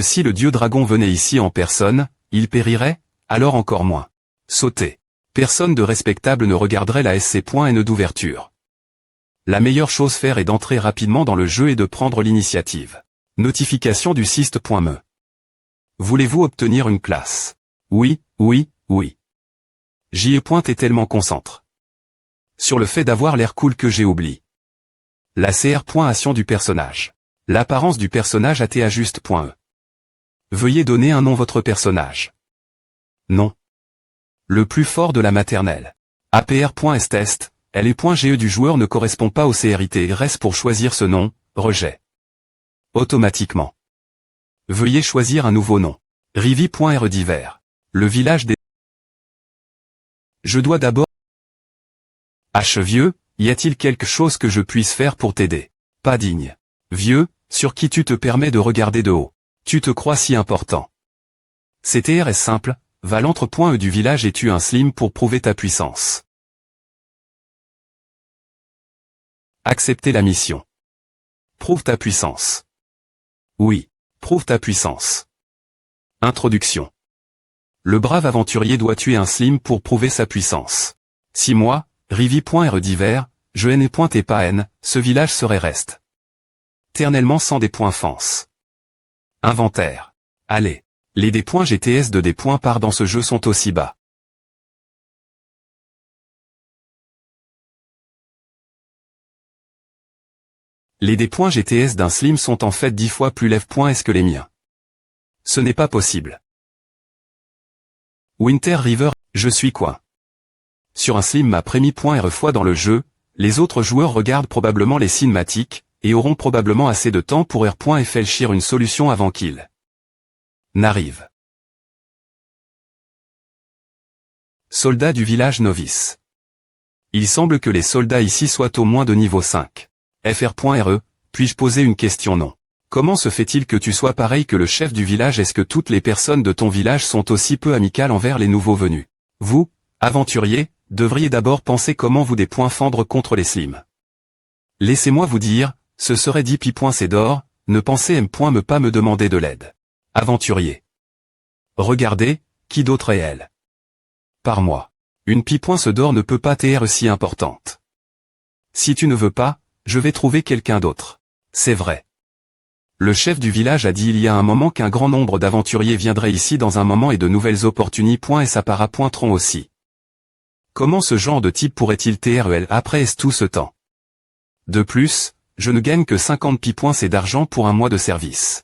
Si le dieu dragon venait ici en personne, il périrait, alors encore moins. Sauter. Personne de respectable ne regarderait la SC. N d'ouverture. La meilleure chose faire est d'entrer rapidement dans le jeu et de prendre l'initiative. Notification du syst.me. Voulez-vous obtenir une classe? Oui, oui, oui. J'y est tellement concentre. Sur le fait d'avoir l'air cool que j'ai oublié. La CR.ation du personnage. L'apparence du personnage @juste.e. Veuillez donner un nom votre personnage. Non. Le plus fort de la maternelle. APR.stest, LE.GE du joueur ne correspond pas au CRIT RS pour choisir ce nom, rejet. Automatiquement. Veuillez choisir un nouveau nom. Rivi.re divers. Le village des... Je dois d'abord... Vieux, y a-t-il quelque chose que je puisse faire pour t'aider? Pas digne. Vieux, sur qui tu te permets de regarder de haut. Tu te crois si important. CTR est simple, va l'entre.e du village et tue un slim pour prouver ta puissance. Accepter la mission. Prouve ta puissance. Oui, prouve ta puissance. Introduction. Le brave aventurier doit tuer un slim pour prouver sa puissance. Si moi, Rivi.re divers, je n'ai et pas N, ce village serait reste. Éternellement sans des points fence. Inventaire. Allez, les D.GTS de D. Par dans ce jeu sont aussi bas. Les D.GTS d'un slim sont en fait 10 fois plus lève.s que les miens. Ce n'est pas possible. Winter River, je suis quoi? Sur un slim m'a prémis.re fois dans le jeu, les autres joueurs regardent probablement les cinématiques, et auront probablement assez de temps pour R.fléchir une solution avant qu'il n'arrive. Soldats du village novice. Il semble que les soldats ici soient au moins de niveau 5. FR.re, puis-je poser une question? Non. Comment se fait-il que tu sois pareil que le chef du village? Est-ce que toutes les personnes de ton village sont aussi peu amicales envers les nouveaux venus? Vous, aventuriers, devriez d'abord penser comment vous défendre contre les slims. Laissez-moi vous dire, ce serait 10 pi.c d'or, ne pensez me pas me demander de l'aide. Aventurier. Regardez, qui d'autre est elle? Par moi. Une pi.ce d'or ne peut pas être si importante. Si tu ne veux pas, je vais trouver quelqu'un d'autre. C'est vrai. Le chef du village a dit il y a un moment qu'un grand nombre d'aventuriers viendraient ici dans un moment et de nouvelles opportunités. Et ça para.tron aussi. Comment ce genre de type pourrait-il TREL après tout ce temps? De plus, je ne gagne que 50 pi.c d'argent pour un mois de service.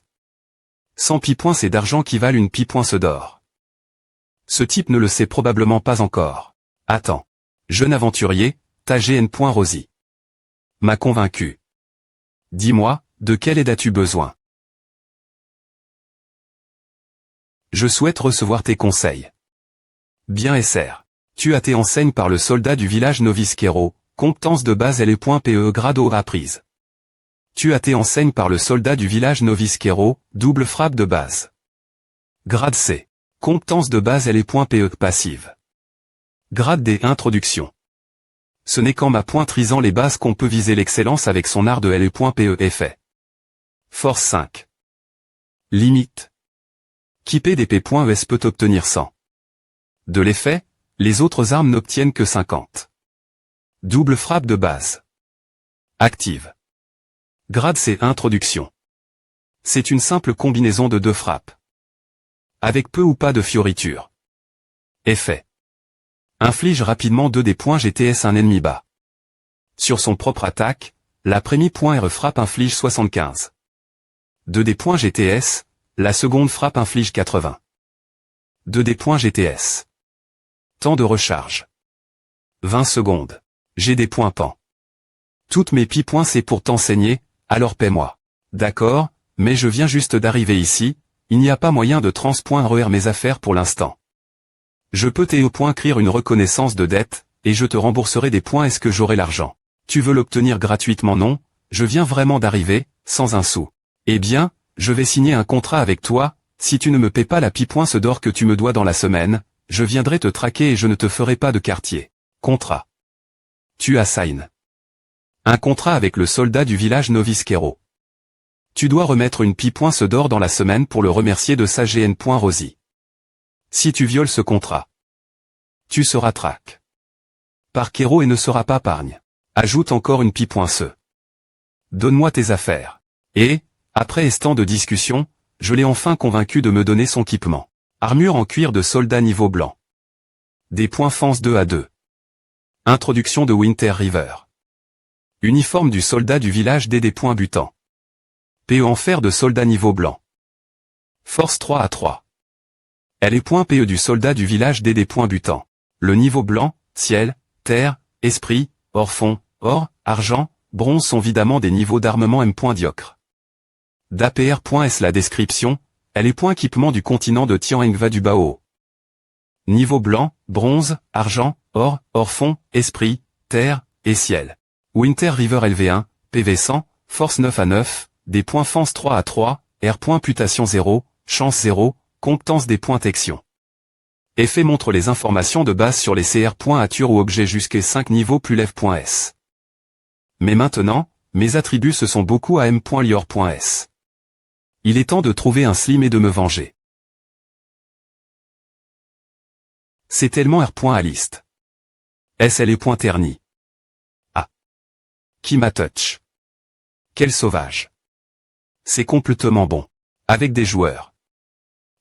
100 pi.c d'argent qui valent une pi.ce d'or. Ce type ne le sait probablement pas encore. Attends. Jeune aventurier, ta GN.Rosie. M'a convaincu. Dis-moi, de quelle aide as-tu besoin? Je souhaite recevoir tes conseils. Bien SR. Tu as été enseigne par le soldat du village novice Kero, compétence de base LE.PE grade O apprise. Tu as été enseigne par le soldat du village novice Kero, double frappe de base. Grade C. Compétence de base LE.PE passive. Grade D. Introduction. Ce n'est qu'en m'appointrisant les bases qu'on peut viser l'excellence avec son art de LE.PE effet. Force 5. Limite. Keeper d'épée.es peut obtenir 100. De l'effet, les autres armes n'obtiennent que 50. Double frappe de base. Active. Grade C. Introduction. C'est une simple combinaison de 2 frappes. Avec peu ou pas de fioriture. Effet. Inflige rapidement 2 D.GTS un ennemi bas. Sur son propre attaque, la première frappe inflige 75. 2 D.GTS, la seconde frappe inflige 80. 2 D.GTS. Temps de recharge. 20 secondes. J'ai des points pan. Toutes mes pi.c pour t'enseigner, alors paie-moi. D'accord, mais je viens juste d'arriver ici, il n'y a pas moyen de trans.RER mes affaires pour l'instant. Je peux écrire une reconnaissance de dette, et je te rembourserai des points. Est-ce que j'aurai l'argent? Tu veux l'obtenir gratuitement? Non, je viens vraiment d'arriver, sans un sou. Eh bien, je vais signer un contrat avec toi, si tu ne me paies pas la pi.ce d'or que tu me dois dans la semaine, je viendrai te traquer et je ne te ferai pas de quartier. Contrat. Tu as sign. Un contrat avec le soldat du village novice Kero. Tu dois remettre une pi.ce d'or dans la semaine pour le remercier de sa gn.rosy. Si tu violes ce contrat, tu seras track par Kero et ne seras pas pargne. Ajoute encore une pi.ce. Donne-moi tes affaires. Et, après tant de discussions, je l'ai enfin convaincu de me donner son équipement. Armure en cuir de soldat niveau blanc. Des points fence 2-2. Introduction de Winter River. Uniforme du soldat du village des points butants. PE en fer de soldat niveau blanc. Force 3-3. Elle est point PE du soldat du village des points butants. Le niveau blanc, ciel, terre, esprit, or-fond, or, argent, bronze sont évidemment des niveaux d'armement M.diocre. d'APR.S la description, elle est point équipement du continent de Tianengva du Bao. Niveau blanc, bronze, argent, or, or-fond, esprit, terre, et ciel. Winter River LV1, PV 100, force 9-9, des points fence 3-3, R. Putation 0, chance 0, compétence des points tection. Effet montre les informations de base sur les CR.ature ou objets jusqu'à 5 niveaux plus lève.s. Mais maintenant, mes attributs se sont beaucoup à M.lior.s. Il est temps de trouver un slim et de me venger. C'est tellement R. liste. SL et point terni. Ah. Qui m'a touch. Quel sauvage. C'est complètement bon. Avec des joueurs.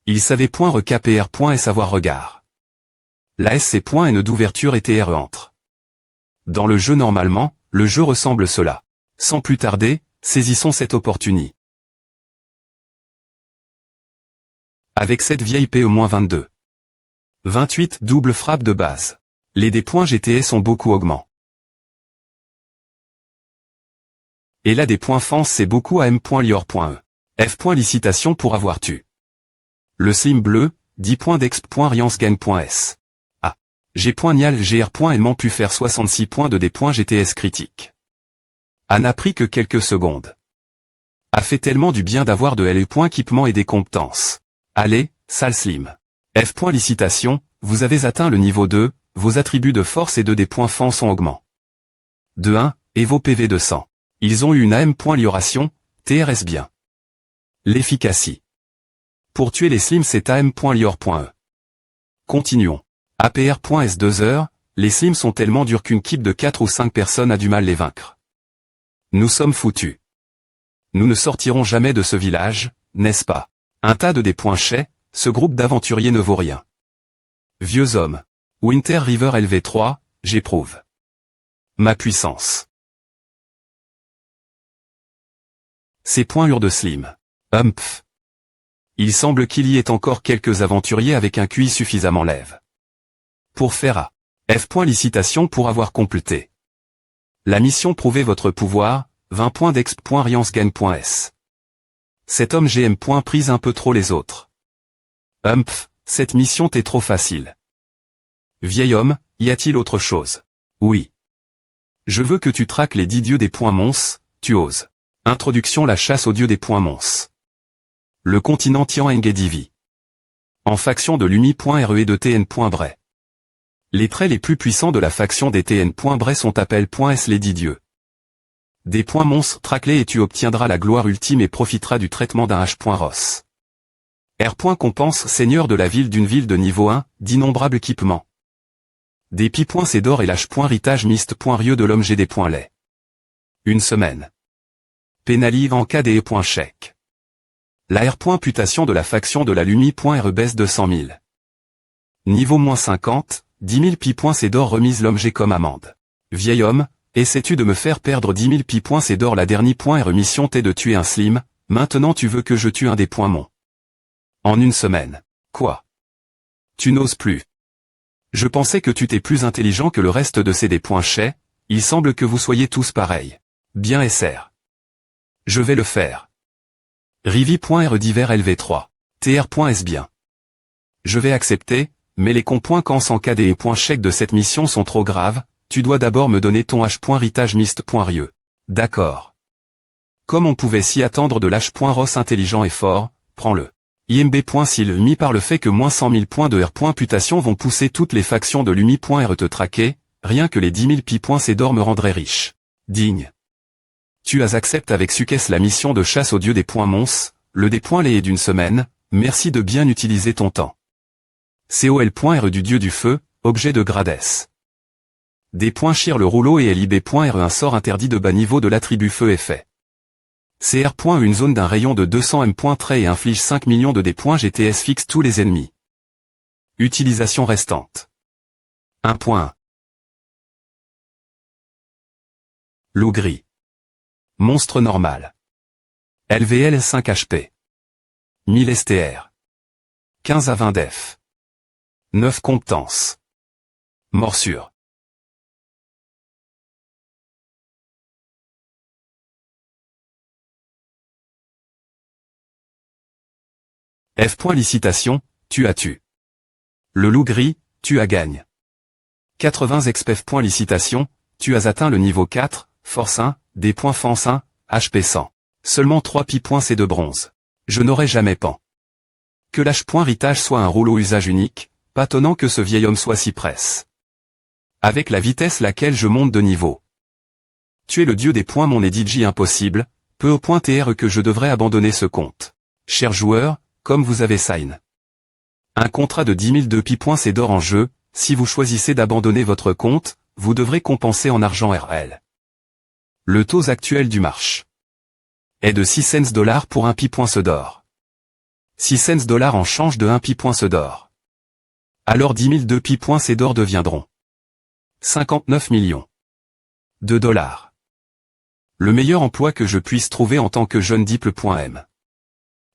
Il savait point recaper R. et savoir regard. La SC. Et ne d'ouverture était R entre. Dans le jeu normalement, le jeu ressemble cela. Sans plus tarder, saisissons cette opportunité. Avec cette vieille PE-22. 28 double frappe de base. Les D. GTS ont beaucoup augmenté. Et là des points fence c'est beaucoup à M.lior.e. F. Licitation pour avoir tu. Le slim bleu, 10 points d'exp.riance-gagne.s. Ah. G. Nial GR. Elle m'ont pu faire 66 points de D. GTS critique. A n'a pris que quelques secondes. A fait tellement du bien d'avoir de LE. Équipement et des compétences. Allez, sale slim. F. Licitation, vous avez atteint le niveau 2, vos attributs de force et de D. Fence sont augmentés. De 1, et vos PV de 100. Ils ont eu une AM.lioration, TRS bien. L'efficacité. Pour tuer les slims c'est AM.lior.e. Continuons. APR.S 2 heures, les slims sont tellement durs qu'une équipe de 4 ou 5 personnes a du mal les vaincre. Nous sommes foutus. Nous ne sortirons jamais de ce village, n'est-ce pas? Un tas de des points chais, ce groupe d'aventuriers ne vaut rien. Vieux homme. Winter River LV3, j'éprouve ma puissance. Ces points hurent de slim. Humph. Il semble qu'il y ait encore quelques aventuriers avec un QI suffisamment lève. Pour faire A. F. Licitation pour avoir complété. La mission prouvez votre pouvoir, 20 points d'exp.riance-gagne.s. Cet homme GM. Prise un peu trop les autres. Humph, cette mission t'est trop facile. Vieil homme, y a-t-il autre chose? Oui. Je veux que tu traques les 10 dieux des points mons, tu oses. Introduction la chasse aux dieux des points mons. Le continent Tianengedivi. En faction de l'Umi.re et de TN.bray. Les traits les plus puissants de la faction des TN.bray sont appel.s les 10 dieux. Des points monstres traque-les et tu obtiendras la gloire ultime et profiteras du traitement d'un H.Ross. R. Compense seigneur de la ville d'une ville de niveau 1, d'innombrables équipements. Des pi.c d'or et l'H.ritage mist.rieux de l'homme G des points lait. Une semaine. Pénalive en cas des chèque. La R. Putation de la faction de la Lumi.re baisse de 100 000. Niveau -50, 10 000 pi.c d'or remise l'homme G comme amende. Vieil homme, essaies-tu de me faire perdre 10 000 pi.c d'or la dernière mission t'est de tuer un slim, maintenant tu veux que je tue un des points mon. En une semaine. Quoi? Tu n'oses plus. Je pensais que tu t'es plus intelligent que le reste de ces des points chais, il semble que vous soyez tous pareils. Bien SR. Je vais le faire. Rivi.re divers LV3. TR.S bien. Je vais accepter, mais les cons.cans en KD et chèques de cette mission sont trop graves, tu dois d'abord me donner ton H.ritage mist.rieux. D'accord. Comme on pouvait s'y attendre de l'H.Ross intelligent et fort, prends-le. IMB.s'il mis par le fait que moins 100 000 points de R. Putation vont pousser toutes les factions de l'Umi.re te traquer, rien que les 10 000 pi.c d'or me rendraient riche. Digne. Tu as accepté avec succès la mission de chasse au dieu des points Mons, le des points les d'une semaine, merci de bien utiliser ton temps. COL.R du dieu du feu, objet de grade S. Des points Chir le rouleau et LIB.R un sort interdit de bas niveau de l'attribut feu effet. CR. Une zone d'un rayon de 200 m. Trait et inflige 5 millions de des points GTS fixe tous les ennemis. Utilisation restante. 1.1. Loup gris. Monstre normal. LVL 5 HP. 1000 STR. 15 à 20 def. 9 compétences. Morsure. F. Licitation, tu as tué. Le loup gris, tu as gagne. 80 expf. Licitation, tu as atteint le niveau 4, force 1, des points fence 1, HP 100. Seulement 3 pi. C'est de bronze. Je n'aurais jamais pan. Que l'H. Ritage soit un rouleau usage unique, pas tonnant que ce vieil homme soit si presse. Avec la vitesse laquelle je monte de niveau. Tu es le dieu des points mon EDJ impossible, peu au point TR que je devrais abandonner ce compte. Cher joueur, comme vous avez sign. Un contrat de 10 000 de pi. C'est d'or en jeu, si vous choisissez d'abandonner votre compte, vous devrez compenser en argent RL. Le taux actuel du marché est de 6 cents $ pour 1 pi. Ce d'or. 6 cents $ en change de 1 pi. Ce d'or. Alors 10 000 de pi. Ces d'or deviendront 59 millions de dollars. Le meilleur emploi que je puisse trouver en tant que jeune diple.m.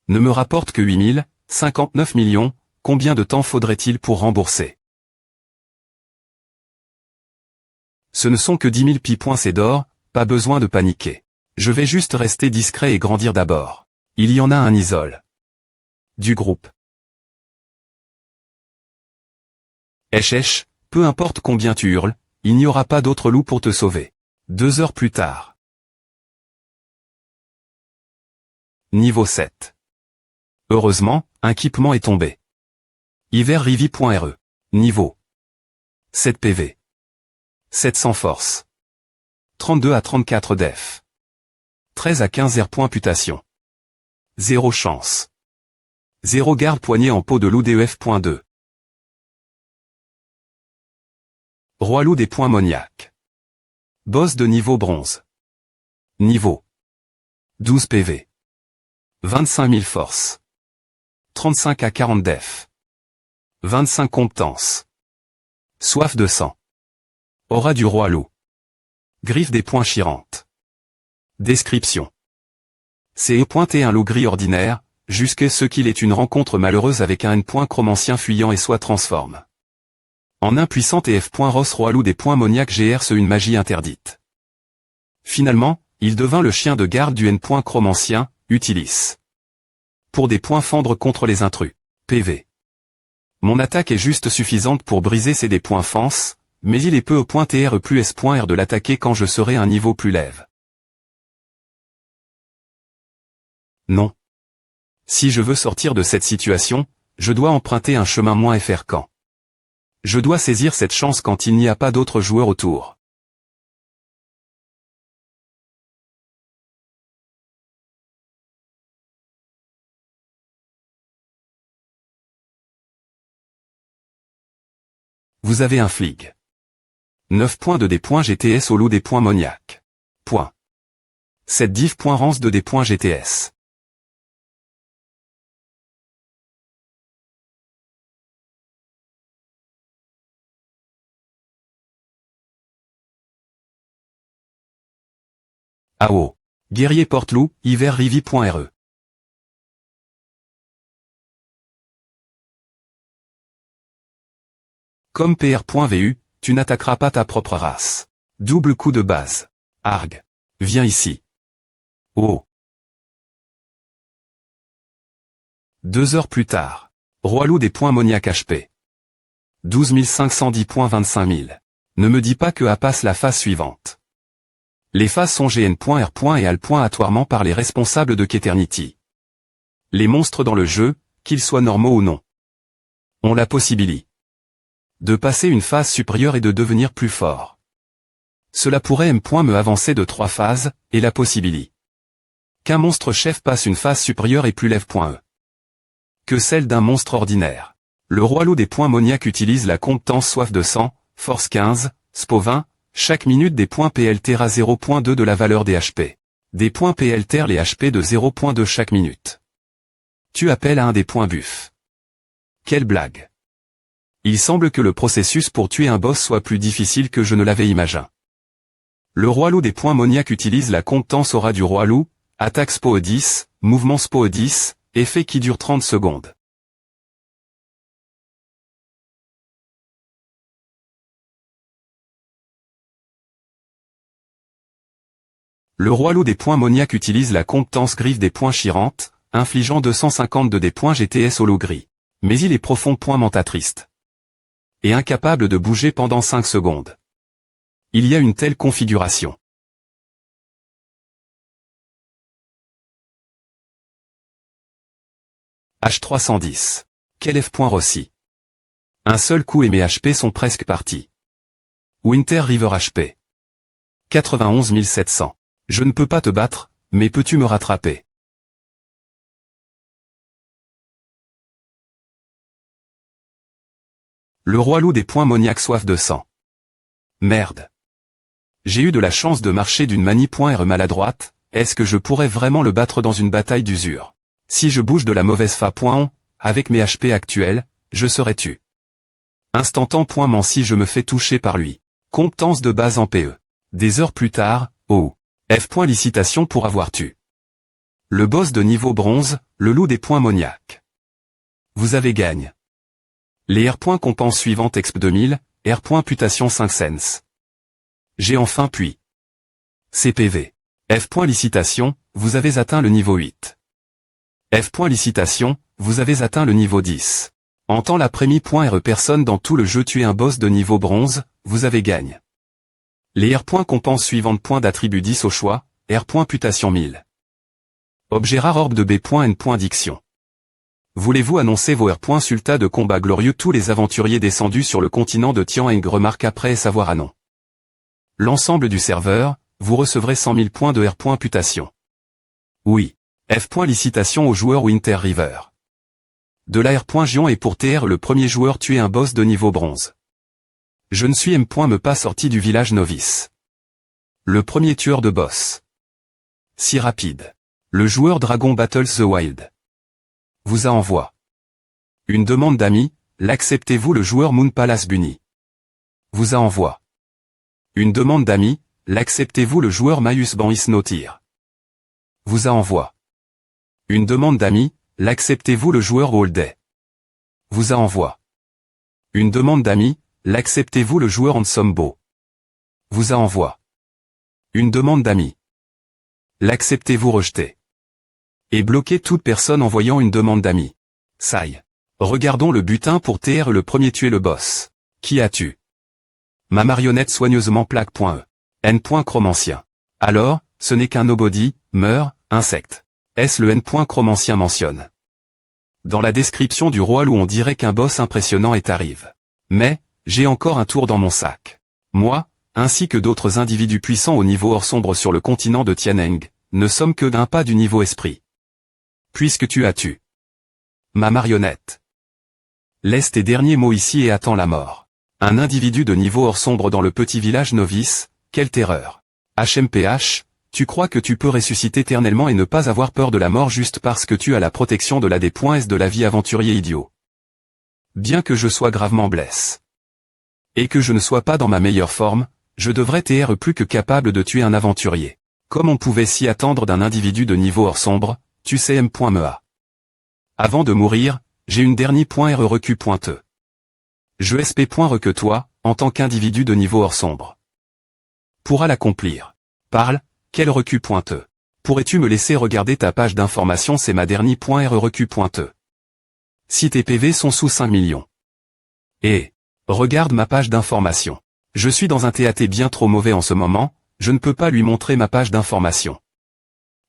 ne me rapporte que 8 000, 59 millions, combien de temps faudrait-il pour rembourser? Ce ne sont que 10 000 pi. C'est d'or, pas besoin de paniquer. Je vais juste rester discret et grandir d'abord. Il y en a un isole. Du groupe. Esh, peu importe combien tu hurles, il n'y aura pas d'autre loup pour te sauver. 2 heures plus tard. Niveau 7. Heureusement, un équipement est tombé. Hiver Rivi.re. Niveau 7 PV. 700 force. 32 à 34 def. 13 à 15 R. Putation. 0 chance. 0 garde poignée en peau de loup DEF.2. Roi loup des points Moniac. Boss de niveau bronze. Niveau 12 PV. 25 000 force. 35 à 40 def. 25 compétences. Soif de sang. Aura du roi loup. Griffe des points chirantes. Description. C'est un loup gris ordinaire, jusqu'à ce qu'il ait une rencontre malheureuse avec un N. Chromancien fuyant et soit transforme en impuissante et F. Ross roi loup des points Moniac GR une magie interdite. Finalement, il devint le chien de garde du N. Chromancien, Utilis. Pour des points fendre contre les intrus. PV. Mon attaque est juste suffisante pour briser ces des points fence, mais il est peu au point TR plus S.R de l'attaquer quand je serai un niveau plus lève. Non. Si je veux sortir de cette situation, je dois emprunter un chemin moins FR quand. Je dois saisir cette chance quand il n'y a pas d'autres joueurs autour. Vous avez un flig. 9 points de des points GTS au loup des points Moniac. Point. 7 div. Rance de des points GTS. AO. Guerrier porte-loup, hiver Rivi.re. Comme PR.vu, tu n'attaqueras pas ta propre race. Double coup de base. Arg. Viens ici. Oh. 2 heures plus tard. Roi loup des points Moniac HP. 12 510 points 25 000. Ne me dis pas que A passe la phase suivante. Les phases sont GN.R. et aléatoirement par les responsables de Keternity. Les monstres dans le jeu, qu'ils soient normaux ou non, ont la possibilité de passer une phase supérieure et de devenir plus forts. Cela pourrait me avancer de 3 phases, et la possibilité qu'un monstre chef passe une phase supérieure et plus lève.e que celle d'un monstre ordinaire. Le roi loup des points Moniac utilise la compétence soif de sang, force 15, SPO 20, chaque minute des points PLTR à 0.2 de la valeur des HP. Des points PLTR les HP de 0.2 chaque minute. Tu appelles à un des points buff. Quelle blague. Il semble que le processus pour tuer un boss soit plus difficile que je ne l'avais imaginé. Le roi loup des points Moniac utilise la compétence aura du roi loup, attaque SPO 10, mouvement SPO 10, effet qui dure 30 secondes. Le roi loup des points Moniac utilise la compétence griffe des points chirantes, infligeant 252 des points GTS au loup gris. Mais il est profond point mentat-triste. Et incapable de bouger pendant 5 secondes. Il y a une telle configuration. H310. Quel F. Rossi. Un seul coup et mes HP sont presque partis. Winter River HP. 91 700. Je ne peux pas te battre, mais peux-tu me rattraper? Le roi loup des points Moniac soif de sang. Merde. J'ai eu de la chance de marcher d'une manie.R maladroite, est-ce que je pourrais vraiment le battre dans une bataille d'usure? Si je bouge de la mauvaise fa.on, avec mes HP actuels, je serai tu. Instantan.man si je me fais toucher par lui. Compétence de base en PE. Des heures plus tard, oh. F. Licitation pour avoir tu. Le boss de niveau bronze, le loup des points Moniac. Vous avez gagne. Les R. Compense suivantes exp 2000, R. Putation 5 cents. J'ai enfin puis. CPV. F. Licitation, vous avez atteint le niveau 8. F. Licitation, vous avez atteint le niveau 10. En temps l'après-midi.R. Personne dans tout le jeu tuer un boss de niveau bronze, vous avez gagne. Les R. Compense suivantes d'attribut 10 au choix, R. Putation 1000. Objet rare orbe de B.N. Diction. Voulez-vous annoncer vos R. Sulta de combat glorieux? Tous les aventuriers descendus sur le continent de Tianheng remarquent après savoir non. L'ensemble du serveur, vous recevrez 100 000 points de R. Putation. Oui. F. Licitation au joueur Winter River. De la R. Gion est pour TR le premier joueur tuer un boss de niveau bronze. Je ne suis me pas sorti du village novice. Le premier tueur de boss. Si rapide. Le joueur Dragon Battles the Wild. Vous a envoie. Une demande d'amis, l'acceptez-vous? Le joueur Moon Palace Bunny. Vous a envoie. Une demande d'amis, l'acceptez-vous? Le joueur Maius Banhis Notir. Vous a envoie. Une demande d'amis, l'acceptez-vous? Le joueur All Day. Vous a envoie. Une demande d'amis, l'acceptez-vous? Le joueur Ensombo. Vous a envoie. Une demande d'amis. L'acceptez-vous? Rejeté. Et bloquez toute personne envoyant une demande d'amis. Sai. Regardons le butin pour TR le premier tuer le boss. Qui as-tu? Ma marionnette soigneusement plaque.e. N. Chromancien. Alors, ce n'est qu'un nobody, meurt, insecte. Est-ce le N. Chromancien mentionne. Dans la description du roi loup on dirait qu'un boss impressionnant est arrive. Mais, j'ai encore un tour dans mon sac. Moi, ainsi que d'autres individus puissants au niveau hors sombre sur le continent de Tianheng, ne sommes que d'un pas du niveau esprit. Puisque tu as tu. Ma marionnette. Laisse tes derniers mots ici et attends la mort. Un individu de niveau hors sombre dans le petit village novice, quelle terreur. HMPH, tu crois que tu peux ressusciter éternellement et ne pas avoir peur de la mort juste parce que tu as la protection de la D.S de la vie aventurier idiot. Bien que je sois gravement blessé. Et que je ne sois pas dans ma meilleure forme, je devrais être plus que capable de tuer un aventurier. Comme on pouvait s'y attendre d'un individu de niveau hors sombre, tu sais M.mea. Avant de mourir, j'ai une dernière .r recu.te. Je sp.re toi, en tant qu'individu de niveau hors sombre. Pourra l'accomplir. Parle, quel recu.te. Pourrais-tu me laisser regarder ta page d'information? C'est ma dernière .r recu.te. Si tes PV sont sous 5 millions. Et, regarde ma page d'information. Je suis dans un TAT bien trop mauvais en ce moment, je ne peux pas lui montrer ma page d'information.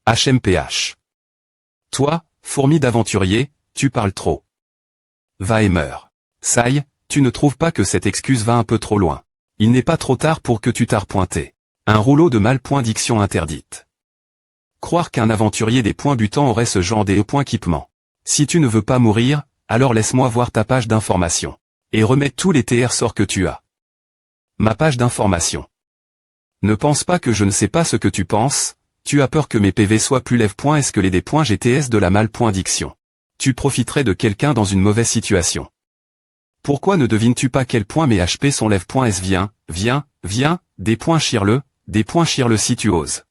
HMPH. Toi, fourmi d'aventurier, tu parles trop. Va et meurs. Sai, tu ne trouves pas que cette excuse va un peu trop loin? Il n'est pas trop tard pour que tu t'arpointé. Un rouleau de malpoints interdite. Croire qu'un aventurier des points butants aurait ce genre d'équipement. Si tu ne veux pas mourir, alors laisse-moi voir ta page d'information. Et remets tous les TR sorts que tu as. Ma page d'information. Ne pense pas que je ne sais pas ce que tu penses, tu as peur que mes PV soient plus lève.est-ce que les D.GTS de la malpoindiction. Tu profiterais de quelqu'un dans une mauvaise situation. Pourquoi ne devines-tu pas quel point mes HP sont lève.s viens, chire-le si tu oses.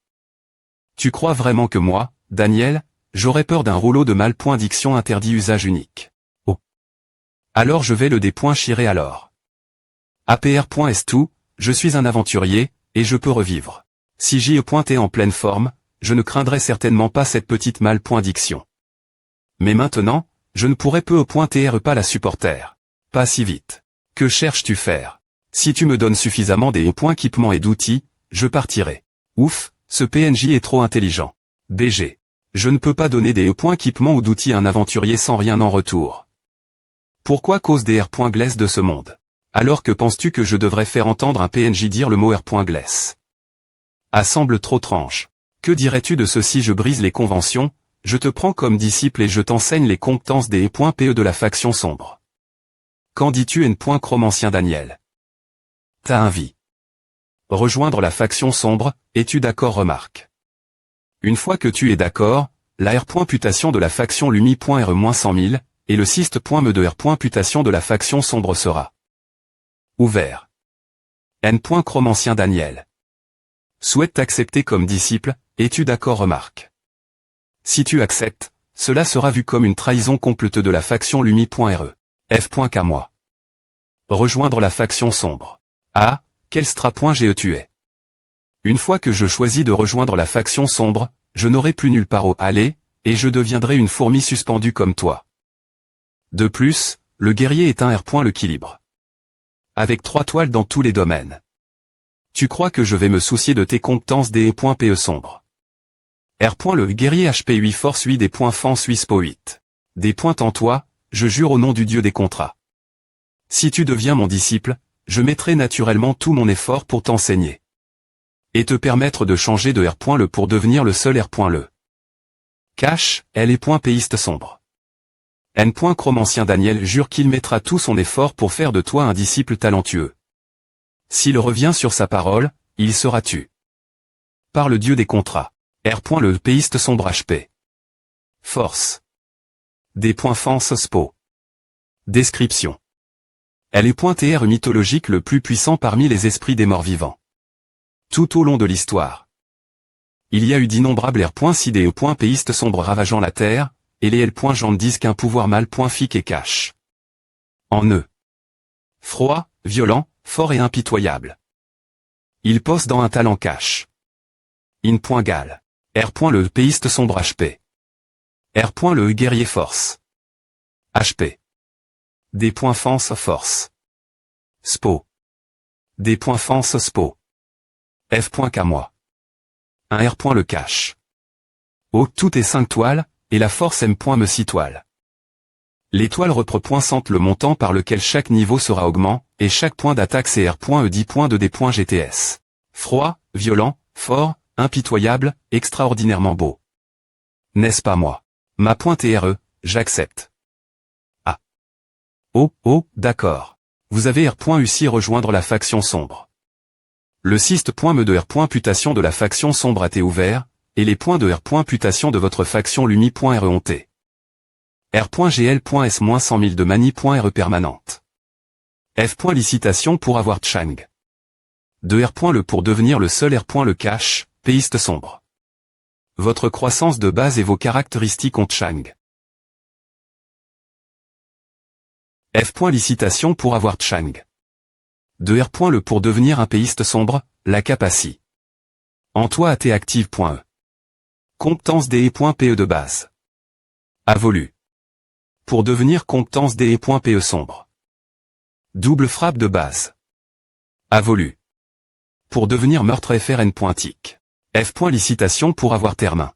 Tu crois vraiment que moi, Daniel, j'aurais peur d'un rouleau de malpoindiction interdit usage unique. Oh. Alors je vais le chirer alors. APR.S2, je suis un aventurier, et je peux revivre. Si j'y pointé en pleine forme, je ne craindrais certainement pas cette petite malpoindiction. Mais maintenant, je ne pourrais pas la supporter. Pas si vite. Que cherches-tu faire? Si tu me donnes suffisamment des points équipements et d'outils, je partirai. Ouf, ce PNJ est trop intelligent. BG. Je ne peux pas donner des points équipements ou d'outils à un aventurier sans rien en retour. Pourquoi cause des R.Gless de ce monde? Alors que penses-tu que je devrais faire entendre un PNJ dire le mot R.Gless? Ah, semble trop tranche. Que dirais-tu de ce si je brise les conventions, je te prends comme disciple et je t'enseigne les compétences des PE de la faction sombre. Qu'en dis-tu Chromancien Daniel? T'as envie. Rejoindre la faction sombre, es-tu d'accord remarque? Une fois que tu es d'accord, la R.putation de la faction Lumi.R-100 000, et le syst.me de R.putation de la faction sombre sera ouvert. Chromancien Daniel. Souhaite t'accepter comme disciple, es-tu d'accord remarque? Si tu acceptes, cela sera vu comme une trahison complète de la faction Lumi.re. F.K. moi. Rejoindre la faction sombre. Ah, quel strat.ge tu es. Une fois que je choisis de rejoindre la faction sombre, je n'aurai plus nulle part où aller, et je deviendrai une fourmi suspendue comme toi. De plus, le guerrier est un R.l'équilibre. Avec 3 toiles dans tous les domaines. Tu crois que je vais me soucier de tes compétences des PE sombres? R. Le guerrier HP 8 force 8 des points Fence 8 Spo 8. Des points en toi, je jure au nom du dieu des contrats. Si tu deviens mon disciple, je mettrai naturellement tout mon effort pour t'enseigner. Et te permettre de changer de R. Le pour devenir le seul R. Le. Cache, elle est péiste sombre. Chromancien Daniel jure qu'il mettra tout son effort pour faire de toi un disciple talentueux. S'il revient sur sa parole, il sera tu. Par le dieu des contrats. R. Le péiste sombre HP. Force. Des points Fence Spo. Description. Elle est TR mythologique le plus puissant parmi les esprits des morts vivants. Tout au long de l'histoire. Il y a eu d'innombrables R.si des péistes sombres ravageant la terre, et les L. disent qu'un pouvoir mal fique et cache. En eux. Froid, violent, fort et impitoyable. Il pose dans un talent cache. In.gal. R. Le péiste sombre HP. R. Le guerrier force. HP. Des points Fence force. Spo. Des points Fence Spo. F.K. moi. Un R. Le cache. Oh, tout est 5 toiles, et la force M.me 6 toiles. L'étoile sentent le montant par lequel chaque niveau sera augment, et chaque point d'attaque c'est R.E 10 points de D.GTS. Froid, violent, fort, impitoyable, extraordinairement beau. N'est-ce pas moi? Ma .TRE, j'accepte. Ah. Oh, d'accord. Vous avez R.U rejoindre la faction sombre. Le syst.me de R.putation de la faction sombre a été ouvert, et les points de R.putation de votre faction Lumi.re ont été. R.GL.S-100 000 de manie.re permanente. F. Licitation pour avoir Chang. De R. Le pour devenir le seul R. Le cache, péiste sombre. Votre croissance de base et vos caractéristiques ont Chang. F. Licitation pour avoir Chang. De R. Le pour devenir un péiste sombre, la capacité. En toi AT active.e. Compétence DE.PE de base. Avolu. Pour devenir compétence DE.PE sombre. Double frappe de base. Avolu. Pour devenir meurtre FRN.tic. F. Licitation pour avoir termain.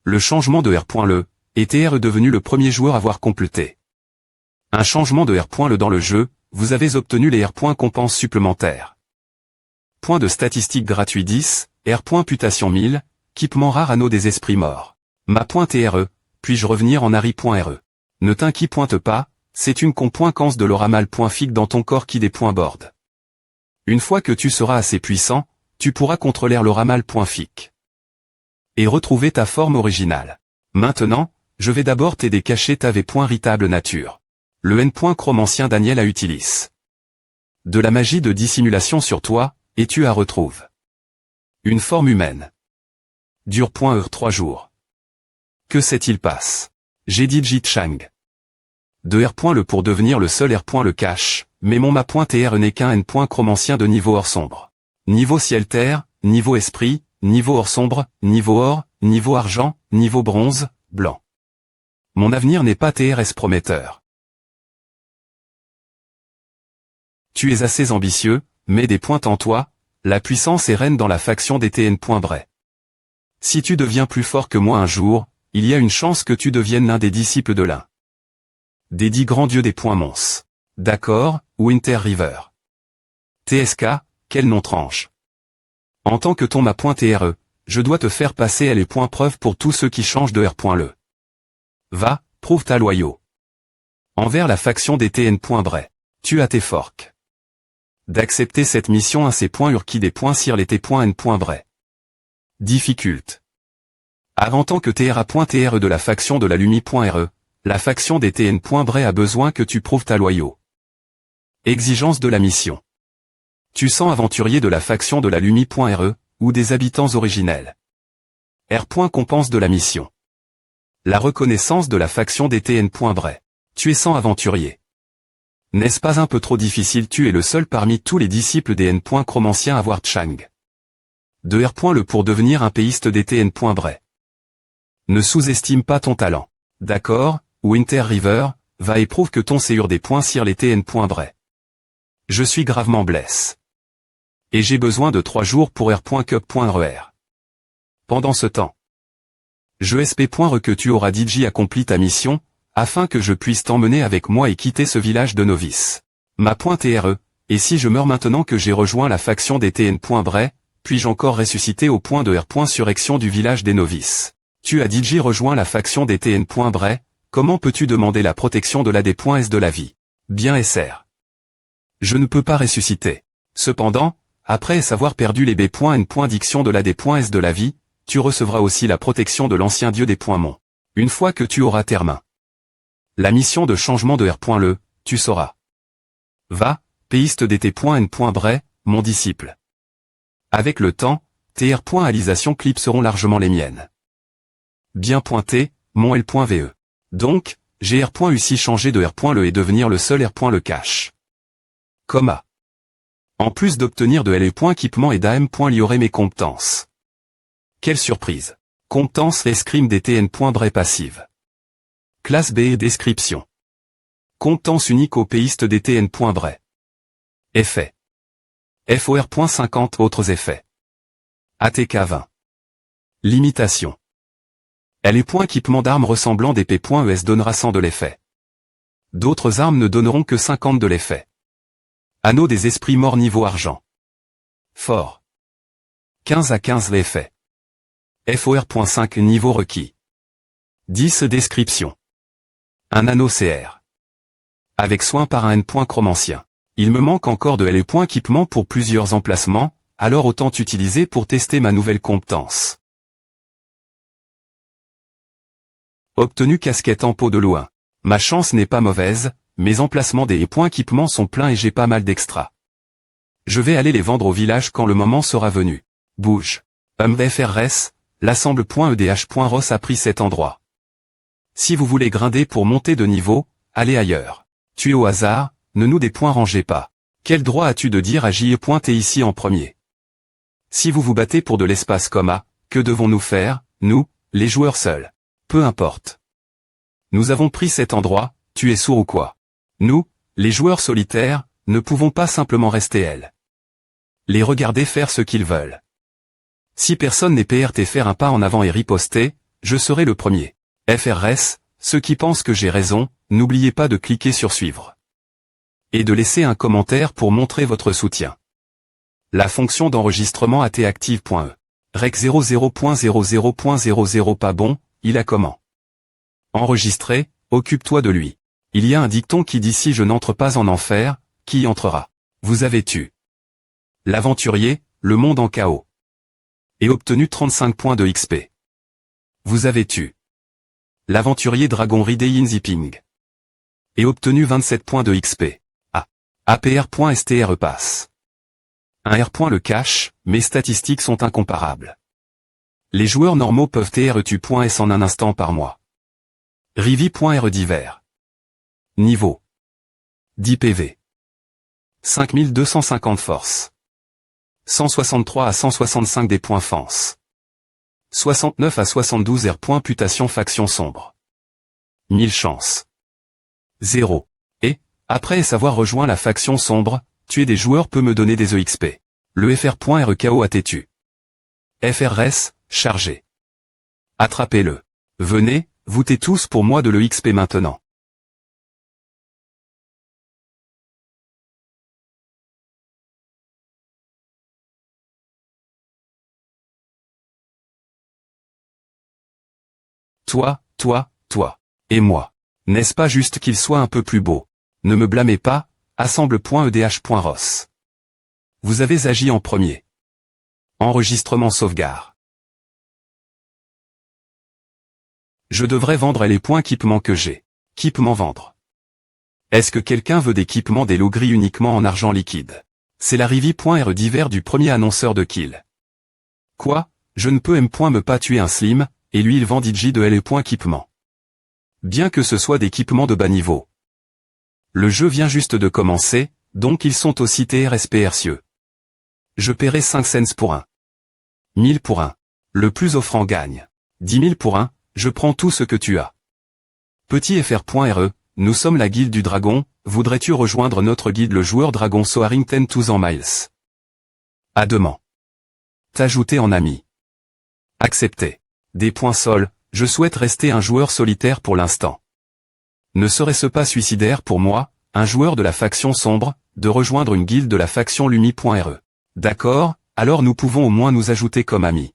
Le changement de R. Le, et TR est devenu le premier joueur à avoir complété. Un changement de R. Le dans le jeu, vous avez obtenu les R. Compenses supplémentaires. Point de statistique gratuit 10, R. Putation 1000, équipement rare anneau des esprits morts. Ma.TRE, puis-je revenir en Harry.RE. Ne t'inquiète pas, c'est une conséquence de l'oramal.fic dans ton corps qui déborde. Une fois que tu seras assez puissant, tu pourras contrôler l'oramal.fic. Et retrouver ta forme originale. Maintenant, je vais d'abord t'aider cacher ta véritable nature. Le N.Chromancien Daniel a utilise de la magie de dissimulation sur toi, et tu retrouves une forme humaine. Dure.heure 3 jours. Que s'est-il passe? J'ai dit Chang. De R. Le pour devenir le seul R. Le cache, mais mon ma.TR n'est qu'un N.Chromancien de niveau hors sombre. Niveau ciel-terre, niveau esprit, niveau hors sombre, niveau or, niveau argent, niveau bronze, blanc. Mon avenir n'est pas TRS prometteur. Tu es assez ambitieux, mets des pointes en toi, la puissance est reine dans la faction des TN.Bray. Si tu deviens plus fort que moi un jour, il y a une chance que tu deviennes l'un des disciples de l'un des 10 grands dieux des points mons. D'accord, Winter River. TSK, quel nom tranche. En tant que ton ma.TRE, je dois te faire passer les points preuves pour tous ceux qui changent de R.Le. Va, prouve ta loyauté. Envers la faction des TN.Bray. Tu as tes forks. D'accepter cette mission à ces points urquis des points sur les T.N.Bray. Difficulte. Avant tant que TRA.TRE de la faction de la Lumi.RE, la faction des TN.Bray a besoin que tu prouves ta loyauté. Exigence de la mission. Tu sens aventurier de la faction de la Lumi.RE, ou des habitants originels. R. Compense de la mission. La reconnaissance de la faction des TN.Bray. Tu es sans aventurier. N'est-ce pas un peu trop difficile? Tu es le seul parmi tous les disciples des N.Chromanciens à voir Chang. De R. Le pour devenir un péiste des TN.Bray. Ne sous-estime pas ton talent. D'accord, Winter River, va et prouve que ton séur des points sur les TN.Bray. Je suis gravement blessé. Et j'ai besoin de 3 jours pour R.Cup.RER. Pendant ce temps, je SP.RE que tu auras DJ accompli ta mission, afin que je puisse t'emmener avec moi et quitter ce village de novices. Ma.TRE, et si je meurs maintenant que j'ai rejoint la faction des TN.Bray, puis-je encore ressusciter au point de R. Surrection du village des novices? Tu as DJ rejoint la faction des TN.Bray, comment peux-tu demander la protection de la D.S de la vie? Bien SR. Je ne peux pas ressusciter. Cependant, après avoir perdu les B.N. Diction de la D.S de la vie, tu recevras aussi la protection de l'ancien dieu des points monts. Une fois que tu auras terminé la mission de changement de R.Le, tu sauras. Va, péiste des T.N. Bray, mon disciple. Avec le temps, tes R.Alisation clips seront largement les miennes. Bien pointé, mon L.VE. Donc, j'ai R.UCI changer de R.Le et devenir le seul R.Le cache. Comma. En plus d'obtenir de L équipement et d'AM. Mes compétences. Quelle surprise. Compétences escrime des TN.Bray passive. Classe B et description. Compétence unique au péiste des TN.Bray. Effet. FOR.50 autres effets. ATK 20. Limitation. L équipement d'armes ressemblant des P.ES donnera 100 de l'effet. D'autres armes ne donneront que 50 de l'effet. Anneau des esprits morts niveau argent. Fort. 15 à 15 l'effet. FOR.5 niveau requis. 10 description. Un anneau CR. Avec soin par un N.Chromancien. Il me manque encore de L équipement pour plusieurs emplacements, alors autant utiliser pour tester ma nouvelle compétence. Obtenu casquette en peau de loin. Ma chance n'est pas mauvaise, mes emplacements des équipements sont pleins et j'ai pas mal d'extras. Je vais aller les vendre au village quand le moment sera venu. Bouge. FRS, l'assemble.EDH.ROS a pris cet endroit. Si vous voulez grinder pour monter de niveau, allez ailleurs. Tu es au hasard, ne nous des points rangez pas. Quel droit as-tu de dire à J.T ici en premier? Si vous vous battez pour de l'espace commun, que devons-nous faire, nous, les joueurs seuls? Peu importe. Nous avons pris cet endroit, tu es sourd ou quoi? Nous, les joueurs solitaires, ne pouvons pas simplement rester elles. Les regarder faire ce qu'ils veulent. Si personne n'est PRT faire un pas en avant et riposter, je serai le premier. FRS, ceux qui pensent que j'ai raison, n'oubliez pas de cliquer sur suivre. Et de laisser un commentaire pour montrer votre soutien. La fonction d'enregistrement ATActive.e. Rec 00.00.00 pas bon, il a comment? Enregistré, occupe-toi de lui. Il y a un dicton qui dit si je n'entre pas en enfer, qui y entrera? Vous avez tué l'aventurier, le monde en chaos. Et obtenu 35 points de XP. Vous avez tué l'aventurier dragon Ridei Zipping. Et obtenu 27 points de XP. APR.STRE passe. Un R. Le cache, mes statistiques sont incomparables. Les joueurs normaux peuvent TRE-tu.S en un instant par mois. Rivi.RE divers. Niveau 10 PV. 5250 force. 163 à 165 des points fence. 69 à 72 R. Putation faction sombre. 1000 chances. 0. Et, après savoir rejoint la faction sombre, tuer des joueurs peut me donner des EXP. Le FR.RKO a têtu. FRS, chargé. Attrapez-le. Venez, voutez tous pour moi de l'EXP maintenant. Toi. Et moi. N'est-ce pas juste qu'il soit un peu plus beau? Ne me blâmez pas, assemble.edh.ros. Vous avez agi en premier. Enregistrement sauvegarde. Je devrais vendre les points équipement que j'ai. Équipement vendre. Est-ce que quelqu'un veut d'équipement des lots gris uniquement en argent liquide? C'est la Rivi.RE divers du premier annonceur de kill. Quoi? Je ne peux me pas tuer un slim, et lui il vend DJ de LE.équipement. Bien que ce soit d'équipement de bas niveau. Le jeu vient juste de commencer, donc ils sont aussi TRSPRcieux. Je paierai 5 cents pour un. 1000 pour un. Le plus offrant gagne. 10 000 pour un, je prends tout ce que tu as. Petit FR.RE, nous sommes la guilde du dragon, voudrais-tu rejoindre notre guilde le joueur dragon Soaring 10,000 miles? À demain. T'ajouter en ami. Accepter. Des points sol, je souhaite rester un joueur solitaire pour l'instant. Ne serait-ce pas suicidaire pour moi, un joueur de la faction sombre, de rejoindre une guilde de la faction Lumi.RE? D'accord, alors nous pouvons au moins nous ajouter comme amis.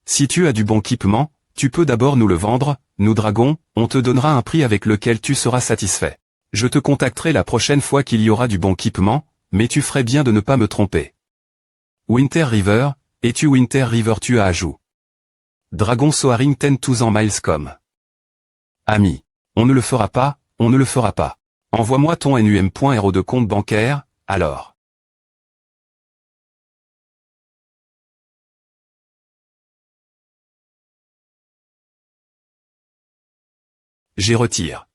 Si tu as du bon équipement, tu peux d'abord nous le vendre, nous dragons, on te donnera un prix avec lequel tu seras satisfait. Je te contacterai la prochaine fois qu'il y aura du bon équipement, mais tu ferais bien de ne pas me tromper. Winter River, es-tu Winter River tu as ajout. Dragon Soaring 10,000 miles comme. Ami. On ne le fera pas, on ne le fera pas. Envoie-moi ton NUM.RO de compte bancaire, alors. J'ai retire.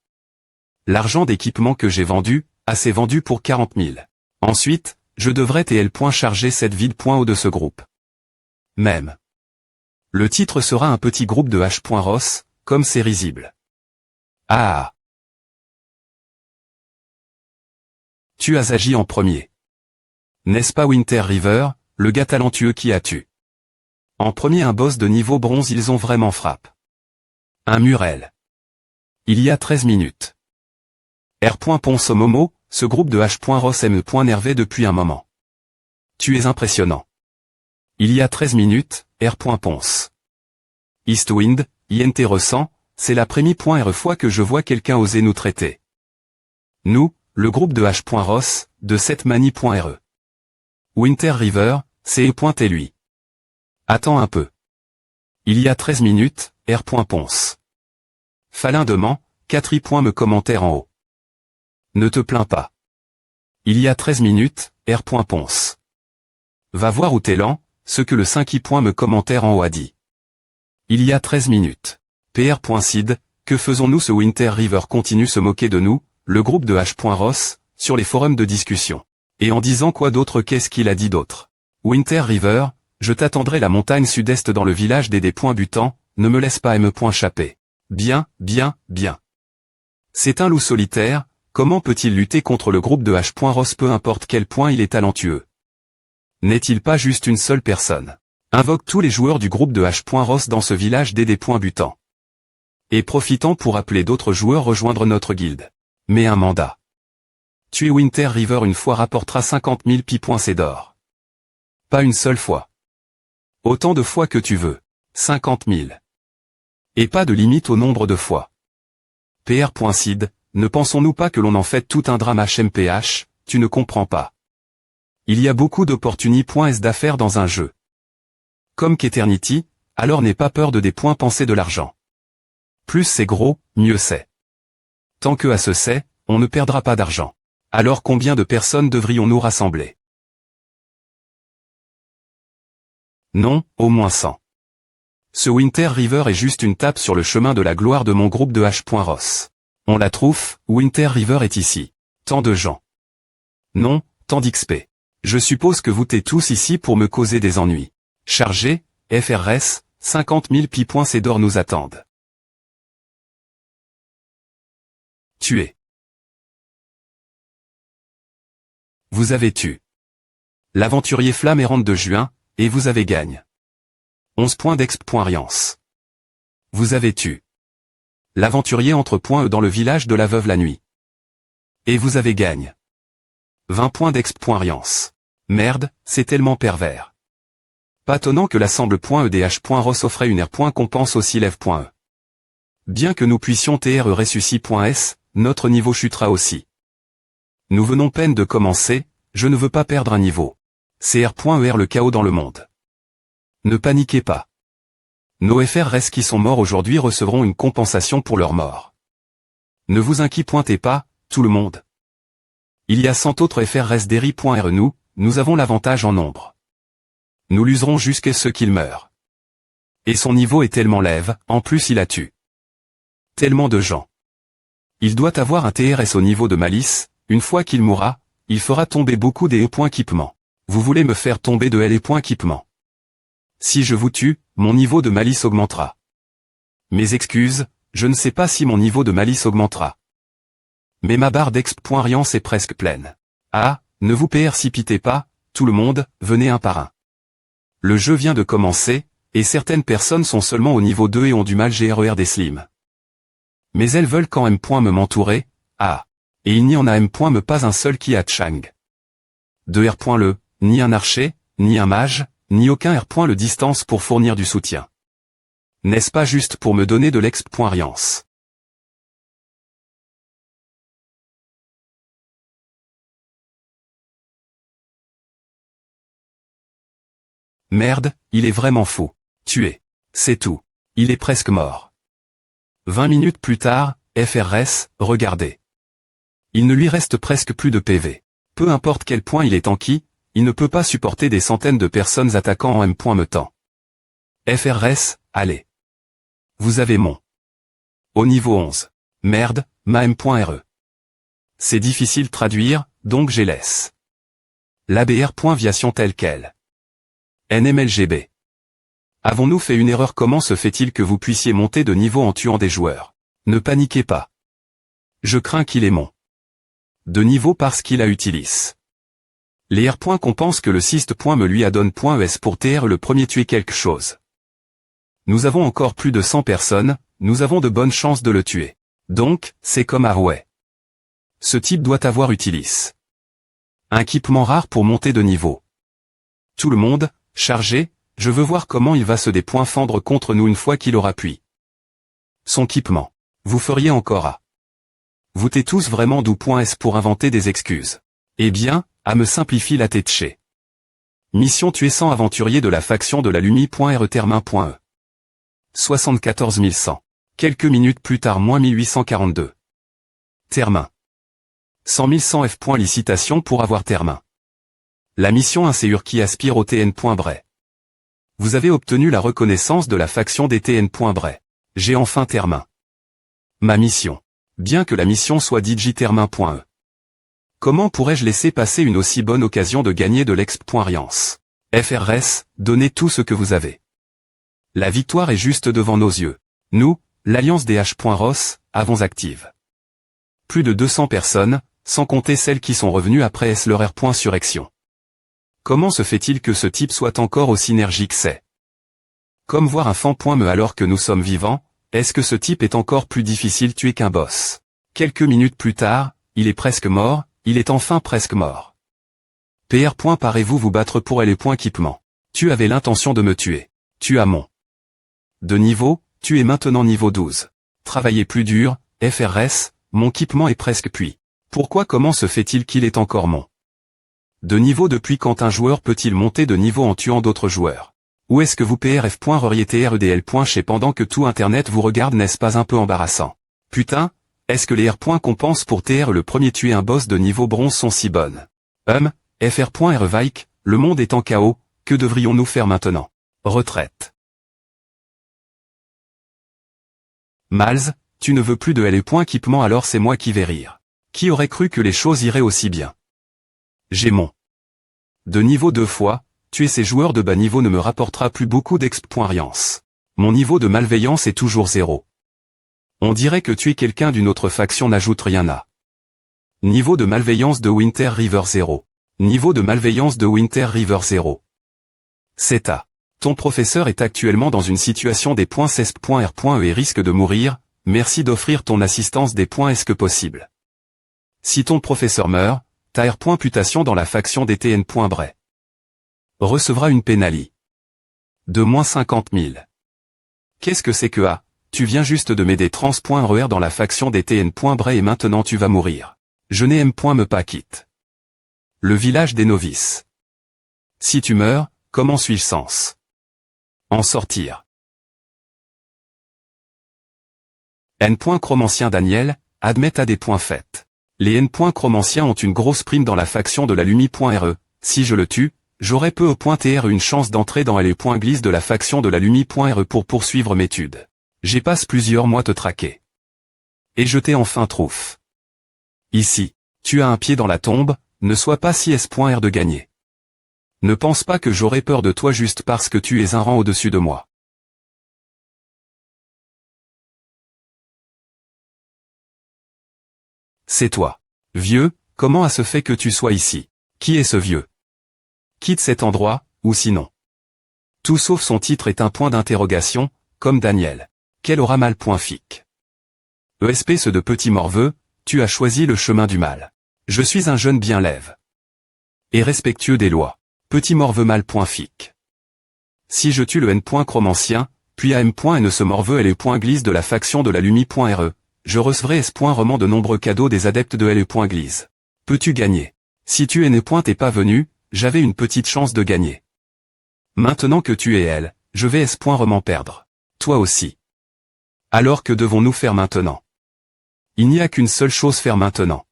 L'argent d'équipement que j'ai vendu, assez vendu pour 40 000. Ensuite, je devrais TL.charger cette vide.o de ce groupe. Même. Le titre sera un petit groupe de H.Ros, comme c'est risible. Ah. Tu as agi en premier. N'est-ce pas Winter River, le gars talentueux qui a tué? En premier un boss de niveau bronze ils ont vraiment frappe. Un Murel. Il y a 13 minutes. R.Ponce Momo, ce groupe de H.Ros me.nervé depuis un moment. Tu es impressionnant. Il y a 13 minutes, R.Ponce. Eastwind, INT ressent, c'est la première fois que je vois quelqu'un oser nous traiter. Nous, le groupe de H.Ros, de cette manie.re. Winter River, c'est lui. Attends un peu. Il y a 13 minutes, R.Ponce. Falin dement, 4 me commentaire en haut. Ne te plains pas. Il y a 13 minutes, R.Ponce. Va voir où t'es lent, ce que le 5 me commentaire en haut a dit. Il y a 13 minutes. PR.Sid, que faisons-nous ce Winter River continue se moquer de nous, le groupe de H.Ros, sur les forums de discussion. Et en disant quoi d'autre qu'est-ce qu'il a dit d'autre? Winter River, je t'attendrai la montagne sud-est dans le village des butants, ne me laisse pas chapper. Bien. C'est un loup solitaire, comment peut-il lutter contre le groupe de H.Ros peu importe quel point il est talentueux? N'est-il pas juste une seule personne? Invoque tous les joueurs du groupe de H.Ros dans ce village des butants. Et profitons pour appeler d'autres joueurs rejoindre notre guilde. Mais un mandat. Tuer Winter River une fois rapportera 50 000 pi points d'or. Pas une seule fois. Autant de fois que tu veux. 50 000. Et pas de limite au nombre de fois. Pr.sid, ne pensons-nous pas que l'on en fait tout un drame HMPH, tu ne comprends pas. Il y a beaucoup d'opportunités d'affaires dans un jeu. Comme qu'Eternity, alors n'aie pas peur de des points pensés de l'argent. Plus c'est gros, mieux c'est. Tant que à ce c'est, on ne perdra pas d'argent. Alors combien de personnes devrions-nous rassembler? Non, au moins 100. Ce Winter River est juste une tape sur le chemin de la gloire de mon groupe de H.Ross. On la trouve, Winter River est ici. Tant de gens. Non, tant d'XP. Je suppose que vous êtes tous ici pour me causer des ennuis. Chargé, FRS, 50 000 pi. C'est d'or nous attendent. Tué. Vous avez tué. L'aventurier flamme errante de juin, et vous avez gagne. 11 points d'exp.riance. Vous avez tué. L'aventurier entre points dans le village de la veuve la nuit. Et vous avez gagne. 20 points d'exp.riance. Merde, c'est tellement pervers. Pas étonnant que l'assemble.edh.ross offrait une r.compense aussi lève.e. Bien que nous puissions TRE ressuscit.s, notre niveau chutera aussi. Nous venons peine de commencer, je ne veux pas perdre un niveau. CR.ER le chaos dans le monde. Ne paniquez pas. Nos FRS qui sont morts aujourd'hui recevront une compensation pour leur mort. Ne vous inquiétez pas, tout le monde. Il y a 100 autres FRS d'Eri.re nous avons l'avantage en nombre. Nous l'userons jusqu'à ce qu'il meure. Et son niveau est tellement lève, en plus il a tué. Tellement de gens. Il doit avoir un TRS au niveau de malice, une fois qu'il mourra, il fera tomber beaucoup des points équipement. Vous voulez me faire tomber de L points équipement. Si je vous tue, mon niveau de malice augmentera. Mes excuses, je ne sais pas si mon niveau de malice augmentera. Mais ma barre d'exp.riance est presque pleine. Ah, ne vous précipitez pas, tout le monde, venez un par un. Le jeu vient de commencer, et certaines personnes sont seulement au niveau 2 et ont du mal GRER des slims. Mais elles veulent quand même me m'entourer, ah. Et il n'y en a me pas un seul qui a Chang. De R.le, ni un archer, ni un mage, ni aucun R. le distance pour fournir du soutien. N'est-ce pas juste pour me donner de l'exp.riance? Merde, il est vraiment fou. Tué. C'est tout. Il est presque mort. 20 minutes plus tard, FRS, regardez. Il ne lui reste presque plus de PV. Peu importe quel point il est tanky, il ne peut pas supporter des centaines de personnes attaquant en me temps. FRS, allez. Vous avez mon. Au niveau 11. Merde, ma m.re. C'est difficile traduire, donc je laisse. L'ABR.viation telle quelle. NMLGB. Avons-nous fait une erreur? Comment se fait-il que vous puissiez monter de niveau en tuant des joueurs? Ne paniquez pas. Je crains qu'il ait mon. De niveau parce qu'il a utilise. Les R. qu'on pense que le 6. me lui adonne.es pour TR le premier tuer quelque chose. Nous avons encore plus de 100 personnes, nous avons de bonnes chances de le tuer. Donc, c'est comme Arway. Ce type doit avoir utilise. Un équipement rare pour monter de niveau. Tout le monde, chargé, je veux voir comment il va se fendre contre nous une fois qu'il aura pu. Son équipement. Vous feriez encore à. Vous êtes tous vraiment d'où.s pour inventer des excuses. Eh bien, à me simplifier la tête chez. Mission tuer 100 aventuriers de la faction de la Lumi.re termin.e. 74 100. Quelques minutes plus tard -1842. Termin. 100 100 F. Licitation pour avoir termin. La mission inséure qui aspire au TN.bray. Vous avez obtenu la reconnaissance de la faction des TN.bray. J'ai enfin termin. Ma mission. Bien que la mission soit digitermin.e. Comment pourrais-je laisser passer une aussi bonne occasion de gagner de l'exp.riance? FRS, donnez tout ce que vous avez. La victoire est juste devant nos yeux. Nous, l'Alliance des H.Ross, avons active. Plus de 200 personnes, sans compter celles qui sont revenues après leur R.surrection. Comment se fait-il que ce type soit encore aussi énergique? C'est comme voir un fan.me alors que nous sommes vivants. Est-ce que ce type est encore plus difficile tuer qu'un boss? Quelques minutes plus tard, il est presque mort, il est enfin presque mort. PR. Parez-vous vous battre pour L. Équipement. Tu avais l'intention de me tuer. Tu as mon. De niveau, tu es maintenant niveau 12. Travaillez plus dur, FRS, mon équipement est presque puis. Pourquoi comment se fait-il qu'il est encore mon de niveau depuis quand un joueur peut-il monter de niveau en tuant d'autres joueurs? Où est-ce que vous PRF. RETREDL. Chez pendant que tout internet vous regarde, n'est-ce pas un peu embarrassant? Putain, est-ce que les R. Compenses pour TR le premier tuer un boss de niveau bronze sont si bonnes? FR. Vike, le monde est en chaos, que devrions-nous faire maintenant? Retraite. Malz, tu ne veux plus de L. Équipement, alors c'est moi qui vais rire. Qui aurait cru que les choses iraient aussi bien? J'ai mon de niveau 2 fois, tuer ces joueurs de bas niveau ne me rapportera plus beaucoup d'exp.riance. Mon niveau de malveillance est toujours 0. On dirait que tuer quelqu'un d'une autre faction n'ajoute rien à. Niveau de malveillance de Winter River 0. Niveau de malveillance de Winter River 0. C'est à. Ton professeur est actuellement dans une situation des points .cesp.r.e et risque de mourir, merci d'offrir ton assistance des points est-ce que possible. Si ton professeur meurt, ta R. Putation dans la faction des TN.Bray recevra une pénalie de moins 50 000. Qu'est-ce que c'est que A? Tu viens juste de m'aider trans.RER dans la faction des TN.Bray et maintenant tu vas mourir. Je n'ai M. me pas quitte. Le village des novices. Si tu meurs, comment suis-je sens en sortir? N. Chromancien Daniel, admet à des points faits. Les N. Chromanciens ont une grosse prime dans la faction de la Lumi.RE. Si je le tue, j'aurai peu au point TR une chance d'entrer dans les points glisse de la faction de la Lumi.RE pour poursuivre mes études. J'y passe plusieurs mois te traquer. Et je t'ai enfin trouf. Ici, tu as un pied dans la tombe, ne sois pas si S.R de gagner. Ne pense pas que j'aurai peur de toi juste parce que tu es un rang au-dessus de moi. C'est toi. Vieux, comment a se fait que tu sois ici? Qui est ce vieux? Quitte cet endroit, ou sinon. Tout sauf son titre est un point d'interrogation, comme Daniel. Quel aura mal .fic. ESP de petit morveux, tu as choisi le chemin du mal. Je suis un jeune bien lève. Et respectueux des lois. Petit morveux mal .fic. Si je tue le N. Chromancien, puis à M. et ne se morveux et les points glisse de la faction de la Lumi.RE, je recevrai S. Roman de nombreux cadeaux des adeptes de L. Glisse. Peux-tu gagner? Si tu es t'es pas venu, j'avais une petite chance de gagner. Maintenant que tu es elle, je vais S. Roman perdre. Toi aussi. Alors que devons-nous faire maintenant? Il n'y a qu'une seule chose faire maintenant.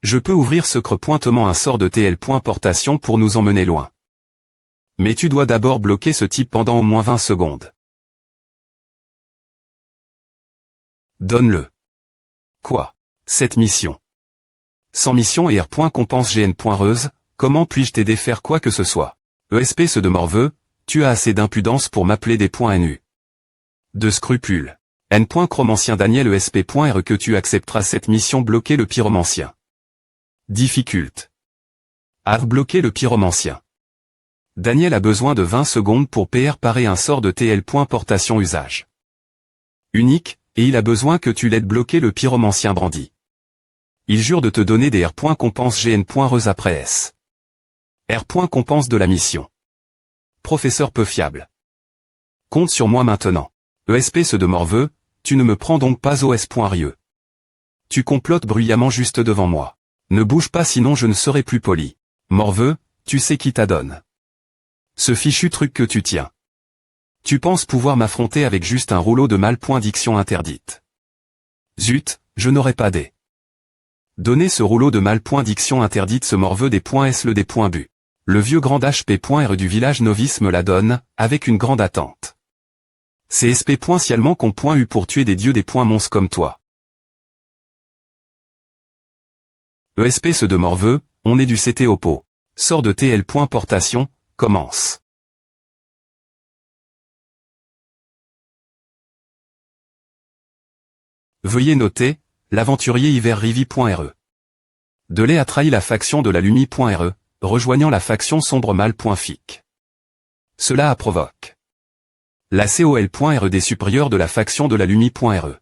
Je peux ouvrir secrètement un sort de TL. Portation pour nous emmener loin. Mais tu dois d'abord bloquer ce type pendant au moins 20 secondes. Donne-le. Quoi? Cette mission. Sans mission et R. Compense GN.Reuse, comment puis-je t'aider faire quoi que ce soit? ESP de morveux, tu as assez d'impudence pour m'appeler des points NU. De scrupules. N. Chromancien Daniel ESP.R que tu accepteras cette mission bloquer le pyromancien. Difficulte. R. Bloquer le pyromancien. Daniel a besoin de 20 secondes pour PR parer un sort de TL. Portation usage. Unique, et il a besoin que tu l'aides bloquer le pyromancien brandi. Il jure de te donner des R. Compense GN.Reuse après S. R. Compense de la mission. Professeur peu fiable. Compte sur moi maintenant. ESP de morveux, tu ne me prends donc pas au S.Rieux. Tu complotes bruyamment juste devant moi. Ne bouge pas sinon je ne serai plus poli. Morveux, tu sais qui t'adonne. Ce fichu truc que tu tiens. Tu penses pouvoir m'affronter avec juste un rouleau de mal. Diction interdite. Zut, je n'aurai pas des. Donner ce rouleau de mal. Diction interdite ce morveux des points S le des points bu. Le vieux grand HP.R du village novice me la donne, avec une grande attente. C'est SP. Scialement qu'on .U pour tuer des dieux des points monstres comme toi. ESP de morveux, on est du CT au pot. Sort de TL. Portation, commence. Veuillez noter, l'aventurier hiver Rivi.re. Delay a trahi la faction de la Lumi.re, rejoignant la faction sombre mal.fic. Cela a provoque. La COL.re des supérieurs de la faction de la Lumi.re.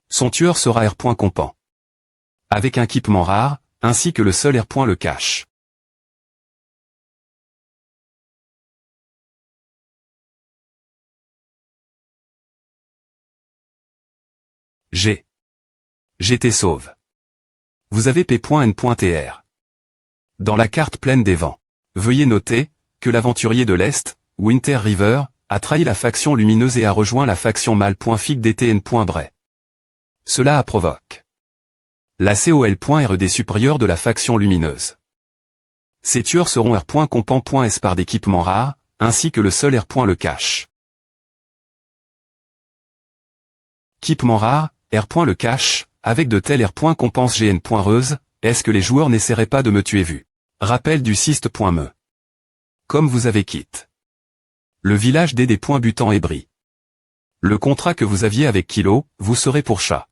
Son tueur sera R. Compant. Avec un équipement rare, ainsi que le seul R. Le cache. GT sauve. Vous avez P.N.TR. Dans la carte pleine des vents. Veuillez noter que l'aventurier de l'Est, Winter River, a trahi la faction lumineuse et a rejoint la faction mâle.fic DTN.Bray. Cela a provoqué la COL.RED supérieure de la faction lumineuse. Ces tueurs seront R.Compan.S par d'équipements rares, ainsi que le seul R. Le cache. Équipement rare, R. Le cache, avec de tels R. Compense GN.Reuse, est-ce que les joueurs n'essaieraient pas de me tuer vu? Rappel du Sist.me. Comme vous avez quitte le village des Butan et Brie. Le contrat que vous aviez avec Kilo, vous serez pour chat.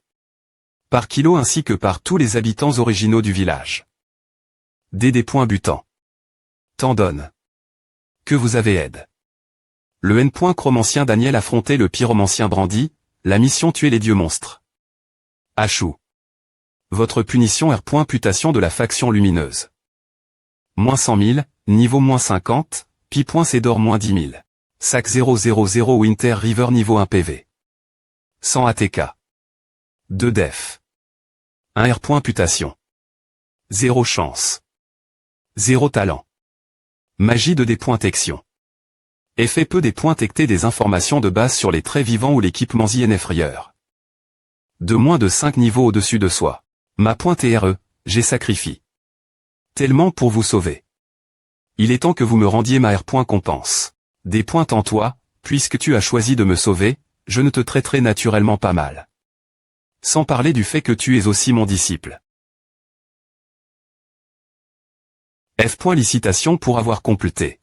Par Kilo ainsi que par tous les habitants originaux du village. Butan. T'en donne. Que vous avez aide. Le N. Chromancien Daniel affrontait le pyromancien Brandy, la mission tuer les dieux monstres. Achou. Votre punition R. Putation de la faction lumineuse. Moins 100 000, niveau moins 50, Pi.Cédor moins 10 000. Sac 000 Winter River niveau 1 PV. 100 ATK. 2 def. 1 R. Putation. 0 chance. 0 talent. Magie de dépointection. Effet peu dépointecter des informations de base sur les traits vivants ou l'équipement INF Rieur. De moins de 5 niveaux au-dessus de soi. Ma.TRE, j'ai sacrifié. Tellement pour vous sauver. Il est temps que vous me rendiez ma R. Compense. Des points en toi, puisque tu as choisi de me sauver, je ne te traiterai naturellement pas mal. Sans parler du fait que tu es aussi mon disciple. F. Licitation pour avoir complété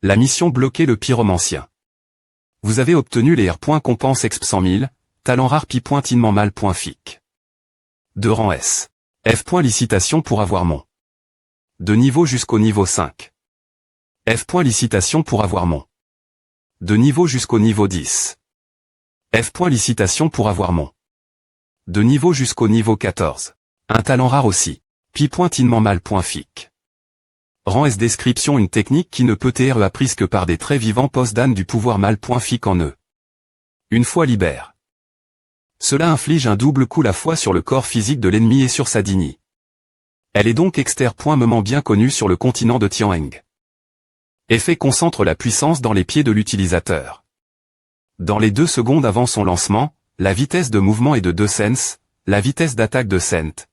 la mission bloquer le pyromancien. Vous avez obtenu les R. Compense exp 100 000, talent rare Pi.Tinement mal.fic. De rang S. F. Licitation pour avoir mon. De niveau jusqu'au niveau 5. F. Licitation pour avoir mon. De niveau jusqu'au niveau 10. F. Licitation pour avoir mon. De niveau jusqu'au niveau 14. Un talent rare aussi. Pi.Tinement mal.fic. Rang S. Description une technique qui ne peut être apprise que par des traits vivants post-dan du pouvoir mal.fic en eux. Une fois libère. Cela inflige un double coup la fois sur le corps physique de l'ennemi et sur sa dignité. Elle est donc exter.moment bien connue sur le continent de Tianheng. Effet concentre la puissance dans les pieds de l'utilisateur. Dans les 2 secondes avant son lancement, la vitesse de mouvement est de 2 cents, la vitesse d'attaque de cent.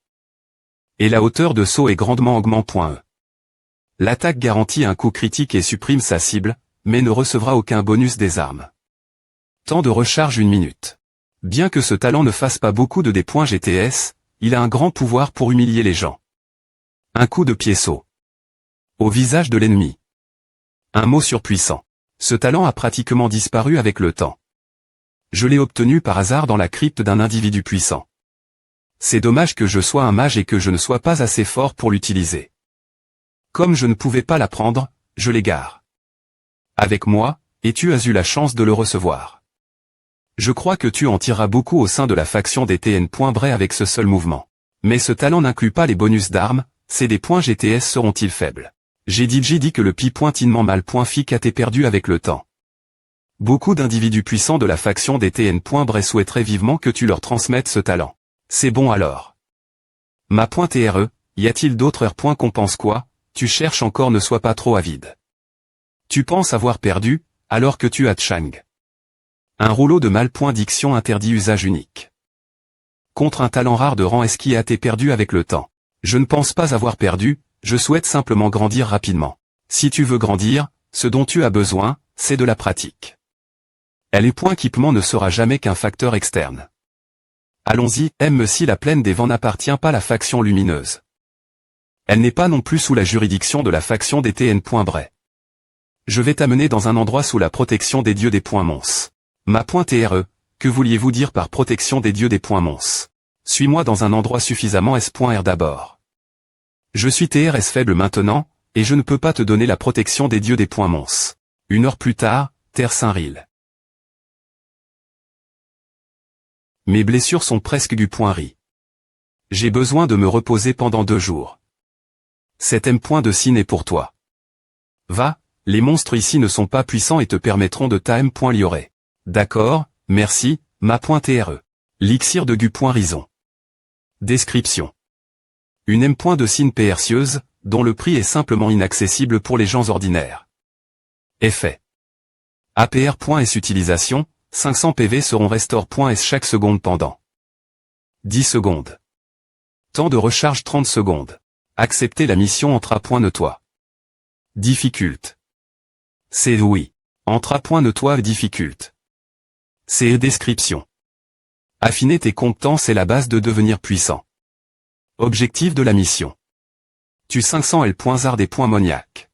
Et la hauteur de saut est grandement augmentée. L'attaque garantit un coup critique et supprime sa cible, mais ne recevra aucun bonus des armes. Temps de recharge 1 minute. Bien que ce talent ne fasse pas beaucoup de points GTS, il a un grand pouvoir pour humilier les gens. Un coup de pied-saut. Au visage de l'ennemi. Un mot surpuissant. Ce talent a pratiquement disparu avec le temps. Je l'ai obtenu par hasard dans la crypte d'un individu puissant. C'est dommage que je sois un mage et que je ne sois pas assez fort pour l'utiliser. Comme je ne pouvais pas l'apprendre, je l'égare. Avec moi, et tu as eu la chance de le recevoir. Je crois que tu en tireras beaucoup au sein de la faction des TN.Bray avec ce seul mouvement. Mais ce talent n'inclut pas les bonus d'armes, ces des points GTS seront-ils faibles? J'ai dit que le Pi.Tinement mal.fic a été perdu avec le temps. Beaucoup d'individus puissants de la faction des TN.Bray souhaiteraient vivement que tu leur transmettes ce talent. C'est bon alors. Ma.TRE, y a-t-il d'autres R. Compense quoi? Tu cherches encore ne sois pas trop avide. Tu penses avoir perdu, alors que tu as Chang. Un rouleau de mal.diction interdit usage unique. Contre un talent rare de rang S qui a été perdu avec le temps. Je ne pense pas avoir perdu, je souhaite simplement grandir rapidement. Si tu veux grandir, ce dont tu as besoin, c'est de la pratique. Les points équipement ne sera jamais qu'un facteur externe. Allons-y, même si la plaine des vents n'appartient pas à la faction lumineuse. Elle n'est pas non plus sous la juridiction de la faction des TN.Bray. Je vais t'amener dans un endroit sous la protection des dieux des points mons. Ma.TRE, que vouliez-vous dire par protection des dieux des points mons? Suis-moi dans un endroit suffisamment S.R d'abord. Je suis TRS faible maintenant, et je ne peux pas te donner la protection des dieux des points mons. 1 heure plus tard, Terre Saint-Ril. Mes blessures sont presque du point ri. J'ai besoin de me reposer pendant 2 jours. Cet M. de signe est pour toi. Va, les monstres ici ne sont pas puissants et te permettront de ta M. liorer. D'accord, merci, ma.TRE. L'Ixir de Gu.Rison. Description. Une M. de cygne précieuse, dont le prix est simplement inaccessible pour les gens ordinaires. Effet. APR.S utilisation, 500 PV seront restore.S chaque seconde pendant 10 secondes. Temps de recharge 30 secondes. Accepter la mission entra.nettoie. Difficult. C'est oui. Entra.nettoie difficult. C'est description. Affiner tes compétences est la base de devenir puissant. Objectif de la mission. Tue 500 L.zard.moniac.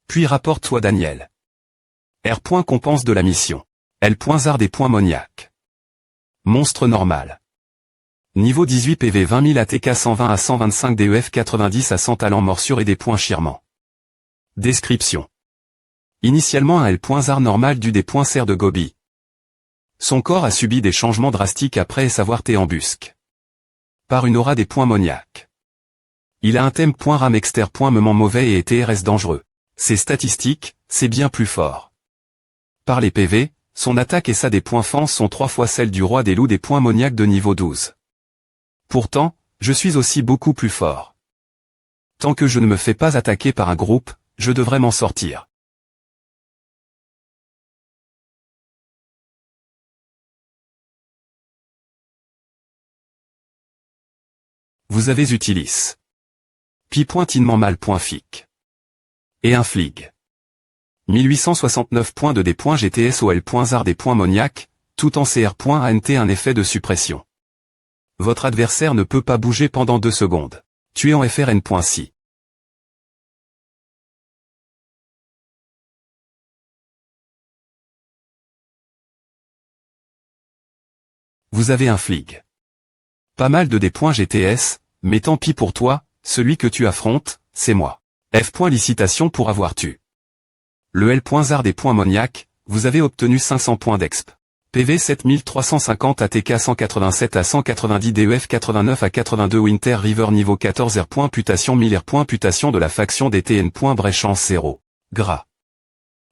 Puis rapporte-toi Daniel. R. Compense de la mission. L.zard.moniac. Monstre normal. Niveau 18 PV 20 000 ATK 120 à 125 DEF 90 à 100 talents morsure et des points chirement. Description. Initialement un L.zard normal du des points serre de Gobi. Son corps a subi des changements drastiques après savoir été embusque. Par une aura des points moniaques. Il a un thème .ram exter .moment mauvais et TRS dangereux. Ses statistiques, c'est bien plus fort. Par les PV, son attaque et sa des points fence sont 3 fois celle du roi des loups des points moniaques de niveau 12. Pourtant, je suis aussi beaucoup plus fort. Tant que je ne me fais pas attaquer par un groupe, je devrais m'en sortir. Vous avez utilis. Pi.tinement mal.fic. Et un flig. 1869 points de D.GTS au L.zard des points moniac, tout en CR.ANT un effet de suppression. Votre adversaire ne peut pas bouger pendant 2 secondes. Tuez en FRN.si. Vous avez un flig. Pas mal de D.GTS, mais tant pis pour toi, celui que tu affrontes, c'est moi. F. Licitation pour avoir tué. Le L.zard des points moniac, vous avez obtenu 500 points d'exp. PV 7350 ATK 187 à 190 DEF 89 à 82 Winter River niveau 14 R. Putation 1000 R. Putation de la faction des TN. Bréchance 0. Gras.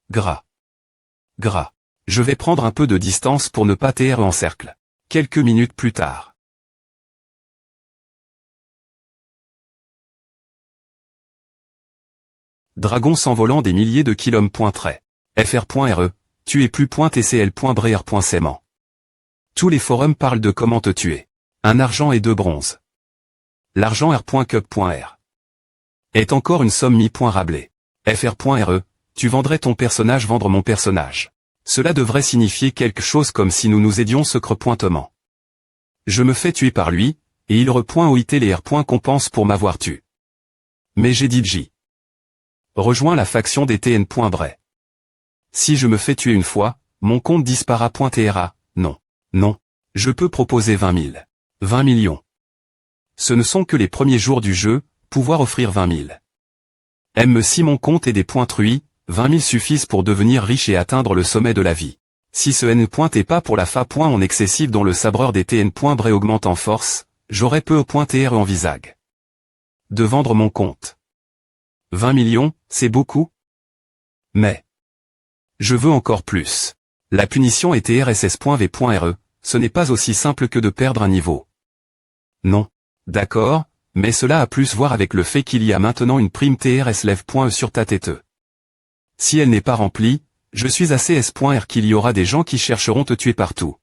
Gras. Gras. Je vais prendre un peu de distance pour ne pas TR en cercle. Quelques minutes plus tard. Dragon s'envolant des milliers de kilomètres. FR.RE, tu es plus .TCL.BRR.Sément. Tous les forums parlent de comment te tuer. 1 argent et 2 bronzes. L'argent R.Cup.R. est encore une somme mi.Rabelais. FR.RE, tu vendrais ton personnage vendre mon personnage. Cela devrait signifier quelque chose comme si nous nous aidions secret.tement. Je me fais tuer par lui, et il re.OIT les R. Compense pour m'avoir tué. Mais j'ai dit J. Rejoins la faction des TN. Bray. Si je me fais tuer une fois, mon compte dispara.TRA, non. Non. Je peux proposer 20 000. 20 millions. Ce ne sont que les premiers jours du jeu, pouvoir offrir 20 000. M. Si mon compte est des points truis, 20 000 suffisent pour devenir riche et atteindre le sommet de la vie. Si ce N. est pas pour la fa. En excessif dont le sabreur des TN. Bray augmente en force, j'aurais peu au .TR en visage. De vendre mon compte. 20 millions, c'est beaucoup? Mais je veux encore plus. La punition est TRSS.V.RE, ce n'est pas aussi simple que de perdre un niveau. Non. D'accord, mais cela a plus voir avec le fait qu'il y a maintenant une prime TRSLEV.E sur ta tête. Si elle n'est pas remplie, je suis assez S.R qu'il y aura des gens qui chercheront te tuer partout.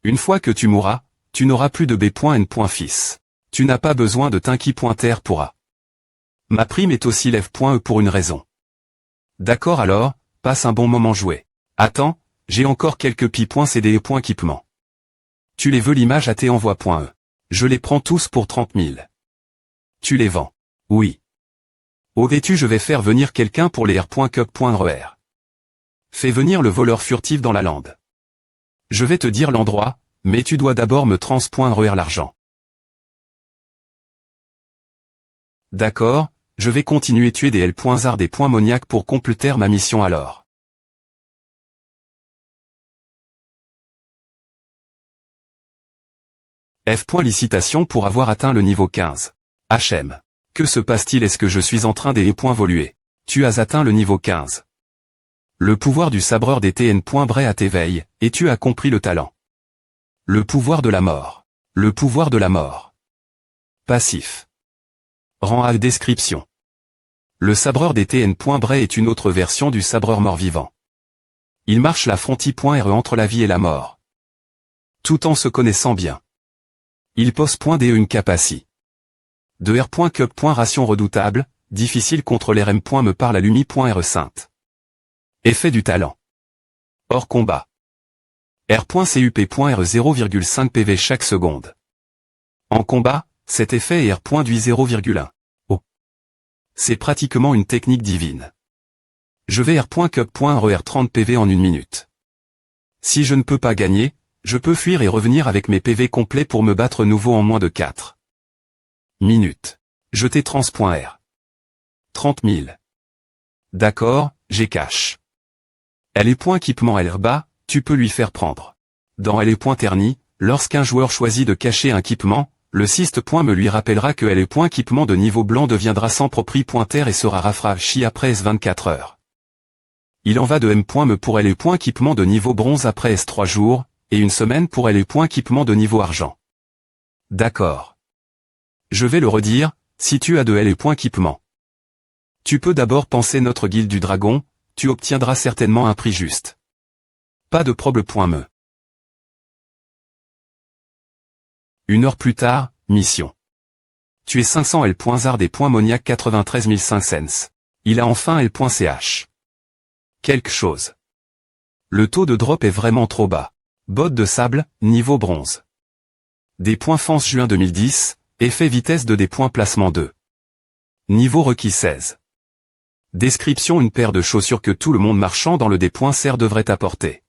Une fois que tu mourras, tu n'auras plus de B.N. Fils. Tu n'as pas besoin de Tinky.R pour A. Ma prime est aussi Lev.E pour une raison. D'accord alors, passe un bon moment joué. Attends, j'ai encore quelques pi.CD et .équipement. Tu les veux l'image à T envoie.E. Je les prends tous pour 30 000. Tu les vends. Oui. Au vêtu je vais faire venir quelqu'un pour les R.Cup.RER. Fais venir le voleur furtif dans la lande. Je vais te dire l'endroit, mais tu dois d'abord me trans.RER l'argent. D'accord, je vais continuer tuer des L.zard des .moniac pour compléter ma mission alors. F. Licitation pour avoir atteint le niveau 15. HM. Que se passe-t-il? Est-ce que je suis en train d'évoluer? Tu as atteint le niveau 15. Le pouvoir du sabreur des TN. Bray à t'éveille, et tu as compris le talent. Le pouvoir de la mort. Le pouvoir de la mort. Passif. Rang A. Description. Le sabreur des TN.Bray est une autre version du sabreur mort-vivant. Il marche la frontière entre la vie et la mort. Tout en se connaissant bien. Il pose .de une capacité. De R.Cup. Ration redoutable, difficile contre les RM. Me parle à l'Umi.R. Sainte. Effet du talent. Hors combat. R.Cup.R 0,5 PV chaque seconde. En combat, cet effet est R.du 0,1. Oh. C'est pratiquement une technique divine. Je vais R.Cup.R 30 PV en 1 minute. Si je ne peux pas gagner, je peux fuir et revenir avec mes PV complets pour me battre nouveau en moins de 4 minutes. Jeter trans.R. 30 000. D'accord, j'ai cash. Elle est point équipement LR bas, tu peux lui faire prendre. Dans Elle est point terni, lorsqu'un joueur choisit de cacher un équipement, le syst. Me lui rappellera que Elle est point équipement de niveau blanc deviendra sans propri.ter et sera rafraîchi après S24 heures. Il en va de M.Me pour Elle est point équipement de niveau bronze après S3 jours, et une semaine pour Elle est point équipement de niveau argent. D'accord. Je vais le redire, si tu as de Elle est point équipement. Tu peux d'abord penser notre guilde du dragon, tu obtiendras certainement un prix juste. Pas de problème. Une heure plus tard, mission. Tu es 500 L.Zard et .Moniac 93 500. Il a enfin L.ch. Quelque chose. Le taux de drop est vraiment trop bas. Botte de sable, niveau bronze. Des points Fence juin 2010, effet vitesse de des points placement 2. Niveau requis 16. Description. Une paire de chaussures que tout le monde marchand dans le D.Ser devrait apporter.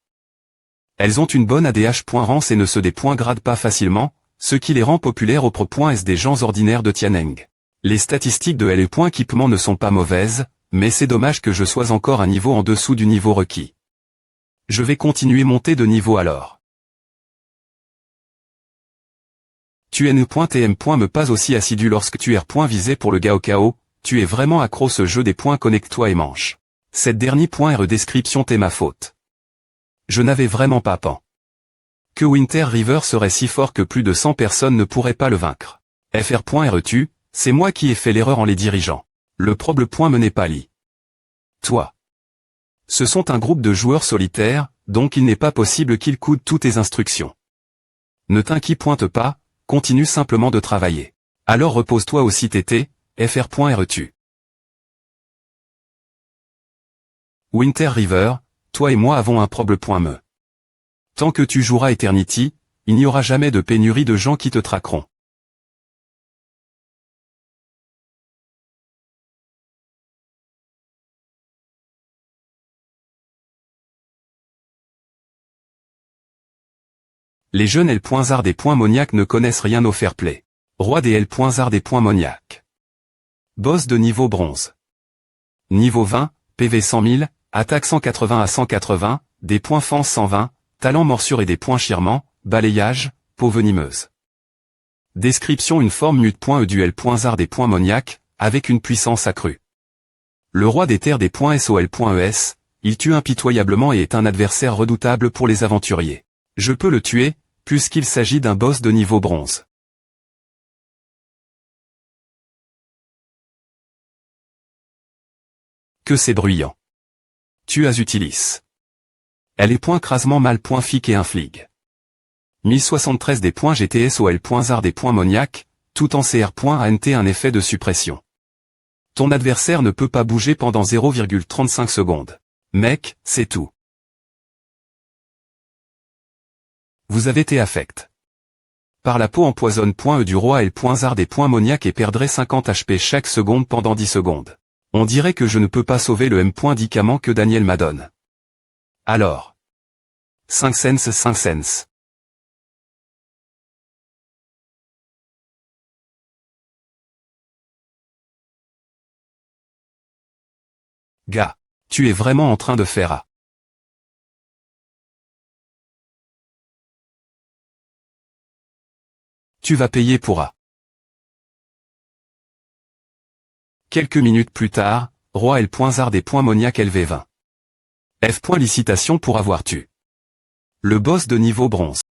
Elles ont une bonne ADH.rance et ne se dégradent pas facilement, ce qui les rend populaires au pro.S des gens ordinaires de Tianeng. Les statistiques de Elle est point équipement ne sont pas mauvaises, mais c'est dommage que je sois encore un niveau en dessous du niveau requis. Je vais continuer monter de niveau alors. Tu n.tm. Me pas aussi assidu lorsque tu r. Visé pour le Gaokao, tu es vraiment accro ce jeu des points. Connecte-toi et mange. Cette dernière .R description t'est ma faute. Je n'avais vraiment pas pan. Que Winter River serait si fort que plus de 100 personnes ne pourraient pas le vaincre. Fr.R tu, c'est moi qui ai fait l'erreur en les dirigeant. Le problème me n'est pas li. Toi. Ce sont un groupe de joueurs solitaires, donc il n'est pas possible qu'ils coudent toutes tes instructions. Ne t'inquiète pas, continue simplement de travailler. Alors repose-toi aussi TT, Fr.R tu. Winter River, toi et moi avons un problème. Tant que tu joueras Eternity, il n'y aura jamais de pénurie de gens qui te traqueront. Les jeunes L.Zard et .Moniac ne connaissent rien au fair play. Roi des L.Zard et .Moniac. Boss de niveau bronze. Niveau 20, PV 100 000, attaque 180 à 180, des points Fence 120, talent morsure et des points chirement, balayage, peau venimeuse. Description. Une forme mute.e du L.Zard et .Moniac, avec une puissance accrue. Le roi des terres des .Sol.es, il tue impitoyablement et est un adversaire redoutable pour les aventuriers. Je peux le tuer, puisqu'il s'agit d'un boss de niveau bronze. Que c'est bruyant. Tu as utilis. Elle est crasement mal .fic et un flig. 1073 des .GTSOL.Zard et .Moniac, tout en CR.ANT un effet de suppression. Ton adversaire ne peut pas bouger pendant 0,35 secondes. Mec, c'est tout. Vous avez été affect. Par la peau empoisonne.e du roi L.Zard et .Moniac et perdrez 50 HP chaque seconde pendant 10 secondes. On dirait que je ne peux pas sauver le M.Dicament que Daniel m'adonne. Alors. 5 cents. Gars. Tu es vraiment en train de faire A. Tu vas payer pour A. Quelques minutes plus tard, roi L.Zard et .Moniac LV20. F. Licitation pour avoir tu. Le boss de niveau bronze.